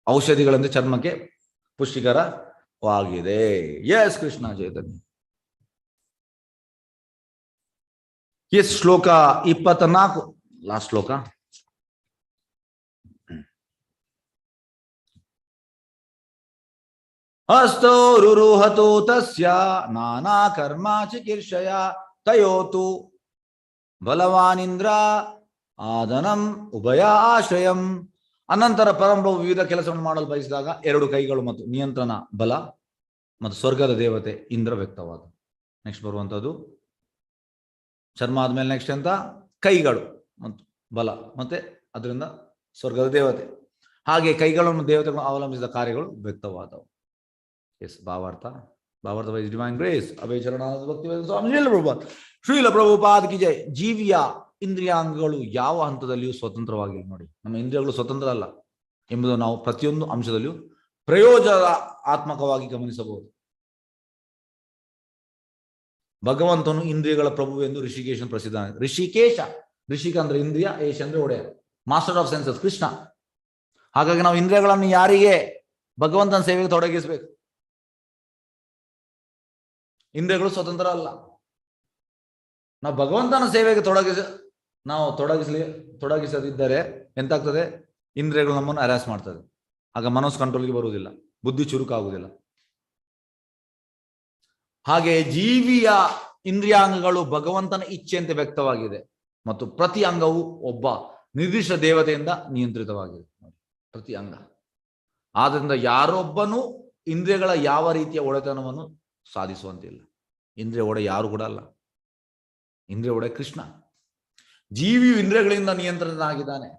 ಔಷಧಿಗಳಂತೆ ಚರ್ಮಕ್ಕೆ ಪುಷ್ಟಿಕರವಾಗಿದೆ. ಎಸ್, ಕೃಷ್ಣ ಚೈತನ್ಯ. ಎಸ್, ಶ್ಲೋಕ 24, ಲಾಸ್ಟ್ ಶ್ಲೋಕ. ಹಸ್ತೋ ರುರುಹತೋ ತಸ್ಯ ನಾನಾ ಕರ್ಮ ಚಿಕಿತ್ಸಯ ತಯೋತು ಬಲವಾನಿಂದ್ರ ಆದನಂ ಉಭಯ ಆಶ್ರಯಂ. ಅನಂತರ ಪರಂಬ್ರಹ್ಮ ವಿವಿಧ ಕೆಲಸವನ್ನು ಮಾಡಲು ಬಯಸಿದಾಗ 2 ಕೈಗಳು ಮತ್ತು ನಿಯಂತ್ರಣ ಬಲ ಮತ್ತು ಸ್ವರ್ಗದ ದೇವತೆ ಇಂದ್ರ ವ್ಯಕ್ತವಾದ. ನೆಕ್ಸ್ಟ್ ಬರುವಂತದ್ದು ಚರ್ಮ ಆದ್ಮೇಲೆ ನೆಕ್ಸ್ಟ್ ಅಂತ ಕೈಗಳು ಮತ್ತು ಬಲ ಮತ್ತೆ ಅದರಿಂದ ಸ್ವರ್ಗದ ದೇವತೆ. ಹಾಗೆ ಕೈಗಳನ್ನು ದೇವತೆಗಳನ್ನು ಅವಲಂಬಿಸಿದ ಕಾರ್ಯಗಳು ವ್ಯಕ್ತವಾದವು. ಎಸ್, ಭಾವಾರ್ಥ ವೈಸ್ ಡಿವೈನ್ ಗ್ರೇಸ್ ಅಭಯ ಚರಣಾನಂದ ಭಕ್ತಿ ಸ್ವಾಮಿ ಶ್ರೀಲ ಪ್ರಭುಪಾದ ಕಿ ಜೈ. ಜೀವಿಯ ಇಂದ್ರಿಯಾಂಗಗಳು ಯಾವ ಹಂತದಲ್ಲಿಯೂ ಸ್ವತಂತ್ರವಾಗಿಲ್ಲ. ನೋಡಿ, ನಮ್ಮ ಇಂದ್ರಿಯಗಳು ಸ್ವತಂತ್ರ ಅಲ್ಲ ಎಂಬುದು ನಾವು ಪ್ರತಿಯೊಂದು ಅಂಶದಲ್ಲಿಯೂ ಪ್ರಯೋಜನಾತ್ಮಕವಾಗಿ ಗಮನಿಸಬಹುದು. ಭಗವಂತನು ಇಂದ್ರಿಯಗಳ ಪ್ರಭು ಎಂದು ಋಷಿಕೇಶನ್ ಪ್ರಸಿದ್ಧ. ಋಷಿಕ ಅಂದ್ರೆ ಇಂದ್ರಿಯ, ಏಷ್ ಅಂದ್ರೆ ಒಡೆಯ, ಮಾಸ್ಟರ್ ಆಫ್ ಸೆನ್ಸಸ್ ಕೃಷ್ಣ. ಹಾಗಾಗಿ ನಾವು ಇಂದ್ರಿಯಗಳನ್ನು ಯಾರಿಗೆ? ಭಗವಂತನ ಸೇವೆಗೆ ತೊಡಗಿಸಬೇಕು. ಇಂದ್ರಿಯಗಳು ಸ್ವತಂತ್ರ ಅಲ್ಲ. ನಾವು ಭಗವಂತನ ಸೇವೆಗೆ ತೊಡಗಿಸದಿದ್ದರೆ ಎಂತಾಗ್ತದೆ? ಇಂದ್ರಿಯಗಳು ನಮ್ಮನ್ನು ಹರಾಸ್ ಮಾಡ್ತದೆ. ಆಗ ಮನಸ್ಸು ಕಂಟ್ರೋಲ್ಗೆ ಬರುವುದಿಲ್ಲ, ಬುದ್ಧಿ ಚುರುಕಾಗುವುದಿಲ್ಲ. ಹಾಗೆ ಜೀವಿಯ ಇಂದ್ರಿಯಾಂಗಗಳು ಭಗವಂತನ ಇಚ್ಛೆಯಂತೆ ವ್ಯಕ್ತವಾಗಿದೆ ಮತ್ತು ಪ್ರತಿ ಅಂಗವು ಒಬ್ಬ ನಿರ್ದಿಷ್ಟ ದೇವತೆಯಿಂದ ನಿಯಂತ್ರಿತವಾಗಿದೆ. ಪ್ರತಿ ಅಂಗ. ಆದ್ರಿಂದ ಯಾರೊಬ್ಬನು ಇಂದ್ರಿಯಗಳ ಯಾವ ರೀತಿಯ ಒಡೆತನವನ್ನು ಸಾಧಿಸುವಂತಿಲ್ಲ. ಇಂದ್ರಿಯ ಒಡೆ ಯಾರು ಕೂಡ ಅಲ್ಲ. ಇಂದ್ರಿಯ ಒಡೆ ಕೃಷ್ಣ. ಜೀವಿಯು ಇಂದ್ರಿಯಗಳಿಂದ ನಿಯಂತ್ರಣನಾಗಿದ್ದಾನೆ.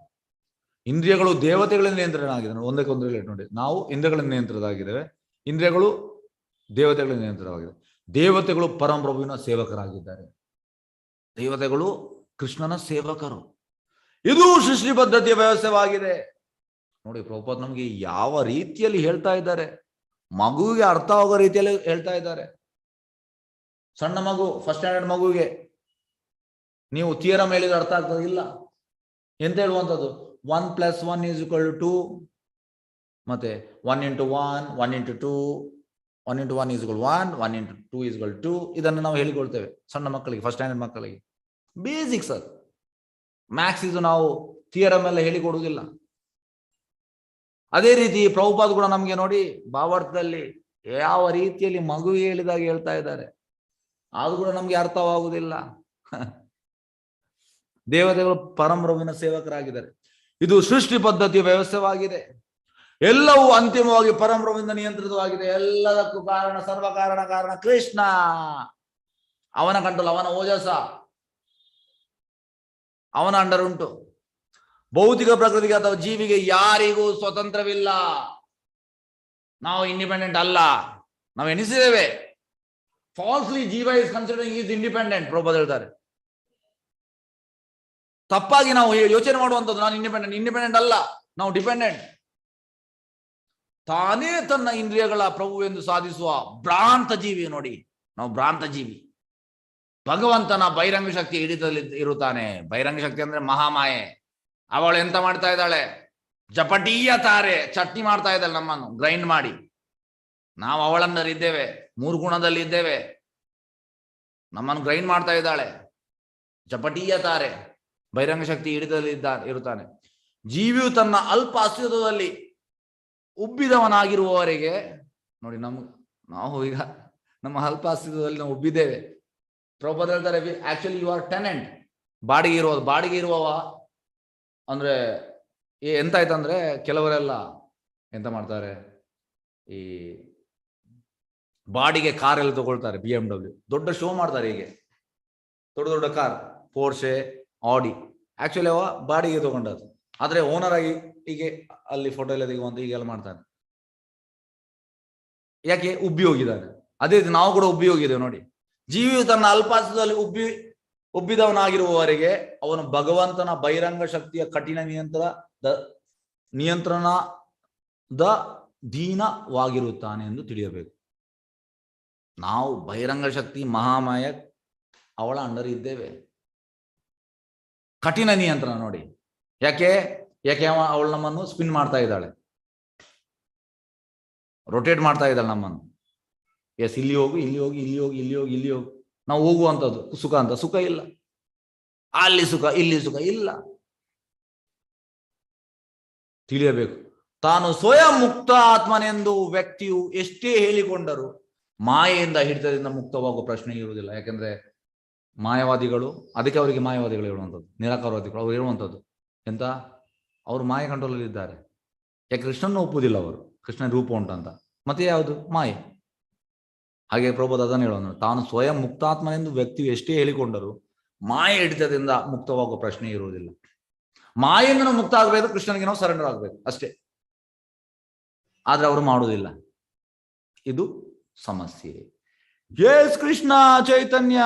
ಇಂದ್ರಿಯಗಳು ದೇವತೆಗಳಿಂದ ನಿಯಂತ್ರಣವಾಗಿದ್ದಾನೆ. ಒಂದಕ್ಕೊಂದು ರಿಲೇಟ್ ನೋಡಿ. ನಾವು ಇಂದ್ರಿಯಗಳಿಂದ ನಿಯಂತ್ರಣರಾಗಿದ್ದೇವೆ, ಇಂದ್ರಿಯಗಳು ದೇವತೆಗಳಿಂದ ನಿಯಂತ್ರಣವಾಗಿದೆ. ದೇವತೆಗಳು ಪರಮಪ್ರಭುವಿನ ಸೇವಕರಾಗಿದ್ದಾರೆ. ದೇವತೆಗಳು ಕೃಷ್ಣನ ಸೇವಕರು. ಇದು ಸೃಷ್ಟಿ ಪದ್ಧತಿಯ ವ್ಯವಸ್ಥೆವಾಗಿದೆ. ನೋಡಿ, ಪ್ರಭುಪಾದ್ ನಮಗೆ ಯಾವ ರೀತಿಯಲ್ಲಿ ಹೇಳ್ತಾ ಇದ್ದಾರೆ, ಮಗುವಿಗೆ ಅರ್ಥ ಆಗೋ ರೀತಿಯಲ್ಲಿ ಹೇಳ್ತಾ ಇದ್ದಾರೆ. ಸಣ್ಣ ಮಗು, ಫಸ್ಟ್ ಸ್ಟ್ಯಾಂಡರ್ಡ್ ಮಗುವಿಗೆ ನೀವು ಥಿಯರಮ್ ಹೇಳಿದ್ರೆ ಅರ್ಥ ಆಗ್ತದೆ ಇಲ್ಲ ಎಂತ ಹೇಳುವಂಥದ್ದು. 1 + 1 = 2, ಮತ್ತೆ 1 × 1, 1 × 2, 1 × 1 = 1, 1 × 2 = 2. ಇದನ್ನು ನಾವು ಹೇಳಿಕೊಳ್ತೇವೆ ಸಣ್ಣ ಮಕ್ಕಳಿಗೆ, ಫಸ್ಟ್ ಸ್ಟ್ಯಾಂಡರ್ಡ್ ಮಕ್ಕಳಿಗೆ. ಬೇಸಿಕ್ಸ್ ಅದು. ಮ್ಯಾಥ್ಸ್ ಇದು ನಾವು ಥಿಯರಮ್ ಎಲ್ಲ ಹೇಳಿಕೊಡುವುದಿಲ್ಲ. ಅದೇ ರೀತಿ ಪ್ರಭುಪಾದ್ ಕೂಡ ನಮಗೆ ನೋಡಿ ಭಾವಾರ್ಥದಲ್ಲಿ ಯಾವ ರೀತಿಯಲ್ಲಿ ಮಗುವಿಗೆ ಹೇಳಿದಾಗ ಹೇಳ್ತಾ ಇದ್ದಾರೆ, ಅದು ಕೂಡ ನಮ್ಗೆ ಅರ್ಥವಾಗುವುದಿಲ್ಲ. ದೇವತೆಗಳು ಪರಮಪ್ರಭುವಿನ ಸೇವಕರಾಗಿದ್ದಾರೆ. ಇದು ಸೃಷ್ಟಿ ಪದ್ಧತಿಯ ವ್ಯವಸ್ಥೆವಾಗಿದೆ. ಎಲ್ಲವೂ ಅಂತಿಮವಾಗಿ ಪರಮಪ್ರಭುವಿಂದ ನಿಯಂತ್ರಿತವಾಗಿದೆ. ಎಲ್ಲದಕ್ಕೂ ಕಾರಣ, ಸರ್ವ ಕಾರಣ ಕೃಷ್ಣ. ಅವನ ಕಂಟ್ರೋಲ್, ಅವನ ಓಜಸ, ಅವನ ಅಂಡರ್ ಉಂಟು. ಭೌತಿಕ ಪ್ರಕೃತಿಗೆ ಅಥವಾ ಜೀವಿಗೆ ಯಾರಿಗೂ ಸ್ವತಂತ್ರವಿಲ್ಲ. ನಾವು ಇಂಡಿಪೆಂಡೆಂಟ್ ಅಲ್ಲ. ನಾವು ಎನಿಸಿದ್ದೇವೆ ಫಾಲ್ಸ್ಲಿ ಜೀವ is considering is independent. Prabhupad ಹೇಳ್ತಾರೆ. ತಪ್ಪಾಗಿ ನಾವು ಯೋಚನೆ ಮಾಡುವಂಥದ್ದು ನಾನು ಇಂಡಿಪೆಂಡೆಂಟ್ ಅಲ್ಲ, ನಾವು ಡಿಪೆಂಡೆಂಟ್. ತಾನೇ ತನ್ನ ಇಂದ್ರಿಯಗಳ ಪ್ರಭು ಎಂದು ಸಾಧಿಸುವ ಭ್ರಾಂತ ಜೀವಿ. ನೋಡಿ, ನಾವು ಭ್ರಾಂತ ಜೀವಿ. ಭಗವಂತನ ಬಹಿರಂಗ ಶಕ್ತಿ ಹಿಡಿತದಲ್ಲಿ ಇರುತ್ತಾನೆ. ಬಹಿರಂಗ ಶಕ್ತಿ ಅಂದ್ರೆ ಮಹಾಮಾಯೆ. ಅವಳು ಎಂತ ಮಾಡ್ತಾ ಇದ್ದಾಳೆ? ಜಪಟೀಯ ತಾರೆ ಚಟ್ನಿ ಮಾಡ್ತಾ ಇದ್ದಾಳೆ, ನಮ್ಮನ್ನು ಗ್ರೈಂಡ್ ಮಾಡಿ. ನಾವು ಅವಳಂದರಿದ್ದೇವೆ, 3 ಗುಣದಲ್ಲಿ ಇದ್ದೇವೆ. ನಮ್ಮನ್ನು ಗ್ರೈಂಡ್ ಮಾಡ್ತಾ ಇದ್ದಾಳೆ. ಚಪಟೀಯ ತಾರೆ, ಬಹಿರಂಗ ಶಕ್ತಿ ಹಿಡಿದಲ್ಲಿ ಇರುತ್ತಾನೆ. ಜೀವಿಯು ತನ್ನ ಅಲ್ಪ ಅಸ್ತಿತ್ವದಲ್ಲಿ ಉಬ್ಬಿದವನಾಗಿರುವವರೆಗೆ ನೋಡಿ, ನಾವು ಈಗ ನಮ್ಮ ಅಲ್ಪ ಅಸ್ತಿತ್ವದಲ್ಲಿ ನಾವು ಉಬ್ಬಿದ್ದೇವೆ. ಪ್ರಭುಪಾದ ಹೇಳ್ತಾರೆ, ಆಕ್ಚುಲಿ ಯು ಆರ್ ಟೆನೆಂಟ್. ಬಾಡಿಗೆ ಇರುವವ ಅಂದ್ರೆ ಎಂತ ಆಯ್ತಂದ್ರೆ, ಕೆಲವರೆಲ್ಲ ಎಂತ ಮಾಡ್ತಾರೆ, ಈ ಬಾಡಿಗೆ ಕಾರ್ ಎಲ್ಲ ತಗೊಳ್ತಾರೆ. BMW ದೊಡ್ಡ ಶೋ ಮಾಡ್ತಾರೆ. ಹೀಗೆ ದೊಡ್ಡ ಕಾರ್, ಪೋರ್ಷೆ, ಆಡಿ, ಆಕ್ಚುಲಿ ಅವ ಬಾಡಿಗೆ ತಗೊಂಡದ್ದು. ಆದ್ರೆ ಓನರ್ ಆಗಿ ಹೀಗೆ ಅಲ್ಲಿ ಫೋಟೋ ಎಲ್ಲ ತೆಗುವಂತ ಹೀಗೆಲ್ಲ ಮಾಡ್ತಾನೆ. ಯಾಕೆ? ಉಬ್ಬಿ ಹೋಗಿದ್ದಾನೆ. ಅದೇ ರೀತಿ ನಾವು ಕೂಡ ಉಬ್ಬಿ ಹೋಗಿದ್ದೇವೆ ನೋಡಿ. ಜೀವಿಯು ತನ್ನ ಅಲ್ಪಾಸದಲ್ಲಿ ಉಬ್ಬಿದವನಾಗಿರುವವರೆಗೆ ಅವನು ಭಗವಂತನ ಬಹಿರಂಗ ಶಕ್ತಿಯ ಕಠಿಣ ನಿಯಂತ್ರಣದ ದೀನವಾಗಿರುತ್ತಾನೆ ಎಂದು ತಿಳಿಯಬೇಕು. ನಾವು ಬಹಿರಂಗ ಶಕ್ತಿ ಮಹಾಮಾಯ ಅವಳ ಅಂಡರ್ ಇದ್ದೇವೆ. ಕಠಿಣ ನಿಯಂತ್ರಣ ನೋಡಿ. ಯಾಕೆ ಅವಳು ನಮ್ಮನ್ನು ಸ್ಪಿನ್ ಮಾಡ್ತಾ ಇದ್ದಾಳೆ, ರೊಟೇಟ್ ಮಾಡ್ತಾ ಇದ್ದಾಳೆ ನಮ್ಮನ್ನು. ಎಸ್, ಇಲ್ಲಿ ಹೋಗು, ಇಲ್ಲಿ ಹೋಗಿ, ಇಲ್ಲಿ ಹೋಗಿ, ಇಲ್ಲಿ ಹೋಗಿ, ಇಲ್ಲಿ ಹೋಗು. ನಾವು ಹೋಗುವಂಥದ್ದು ಸುಖ ಅಂತ. ಸುಖ ಇಲ್ಲ ಅಲ್ಲಿ, ಸುಖ ಇಲ್ಲಿ, ಸುಖ ಇಲ್ಲ. ತಿಳಿಯಬೇಕು. ತಾನು ಸ್ವಯಂ ಮುಕ್ತ ಆತ್ಮನೆಂದು ವ್ಯಕ್ತಿಯು ಎಷ್ಟೇ ಹೇಳಿಕೊಂಡರೂ ಮಾಯೆಯಿಂದ ಹಿಡಿತದಿಂದ ಮುಕ್ತವಾಗುವ ಪ್ರಶ್ನೆ ಇರುವುದಿಲ್ಲ. ಯಾಕೆಂದ್ರೆ ಮಾಯವಾದಿಗಳು, ಅದಕ್ಕೆ ಅವರಿಗೆ ಮಾಯವಾದಿಗಳು ಹೇಳುವಂಥದ್ದು, ನಿರಾಕಾರವಾದಿಗಳು ಅವ್ರು ಹೇಳುವಂಥದ್ದು ಎಂತ, ಅವರು ಮಾಯೆ ಕಂಟ್ರೋಲಲ್ಲಿ ಇದ್ದಾರೆ. ಯಾಕೆ? ಕೃಷ್ಣನ ಒಪ್ಪುವುದಿಲ್ಲ ಅವರು, ಕೃಷ್ಣನ ರೂಪ ಉಂಟಂತ. ಮತ್ತೆ ಯಾವುದು? ಮಾಯೆ. ಹಾಗೆ ಪ್ರಭುಪಾದ ಅದನ್ನು ಹೇಳೋಣ, ತಾನು ಸ್ವಯಂ ಮುಕ್ತಾತ್ಮನೆಂದು ವ್ಯಕ್ತಿಯು ಎಷ್ಟೇ ಹೇಳಿಕೊಂಡರೂ ಮಾಯೆ ಹಿಡಿತದಿಂದ ಮುಕ್ತವಾಗುವ ಪ್ರಶ್ನೆ ಇರುವುದಿಲ್ಲ. ಮಾಯೆಯಿಂದ ನಾವು ಮುಕ್ತ ಆಗಬೇಕು, ಕೃಷ್ಣನಿಗೆ ನಾವು ಸರೆಂಡರ್ ಆಗಬೇಕು ಅಷ್ಟೇ. ಆದ್ರೆ ಅವರು ಮಾಡುವುದಿಲ್ಲ. ಇದು ಸಮಸ್ಯೆ. ಜೈ ಕೃಷ್ಣ ಚೈತನ್ಯ.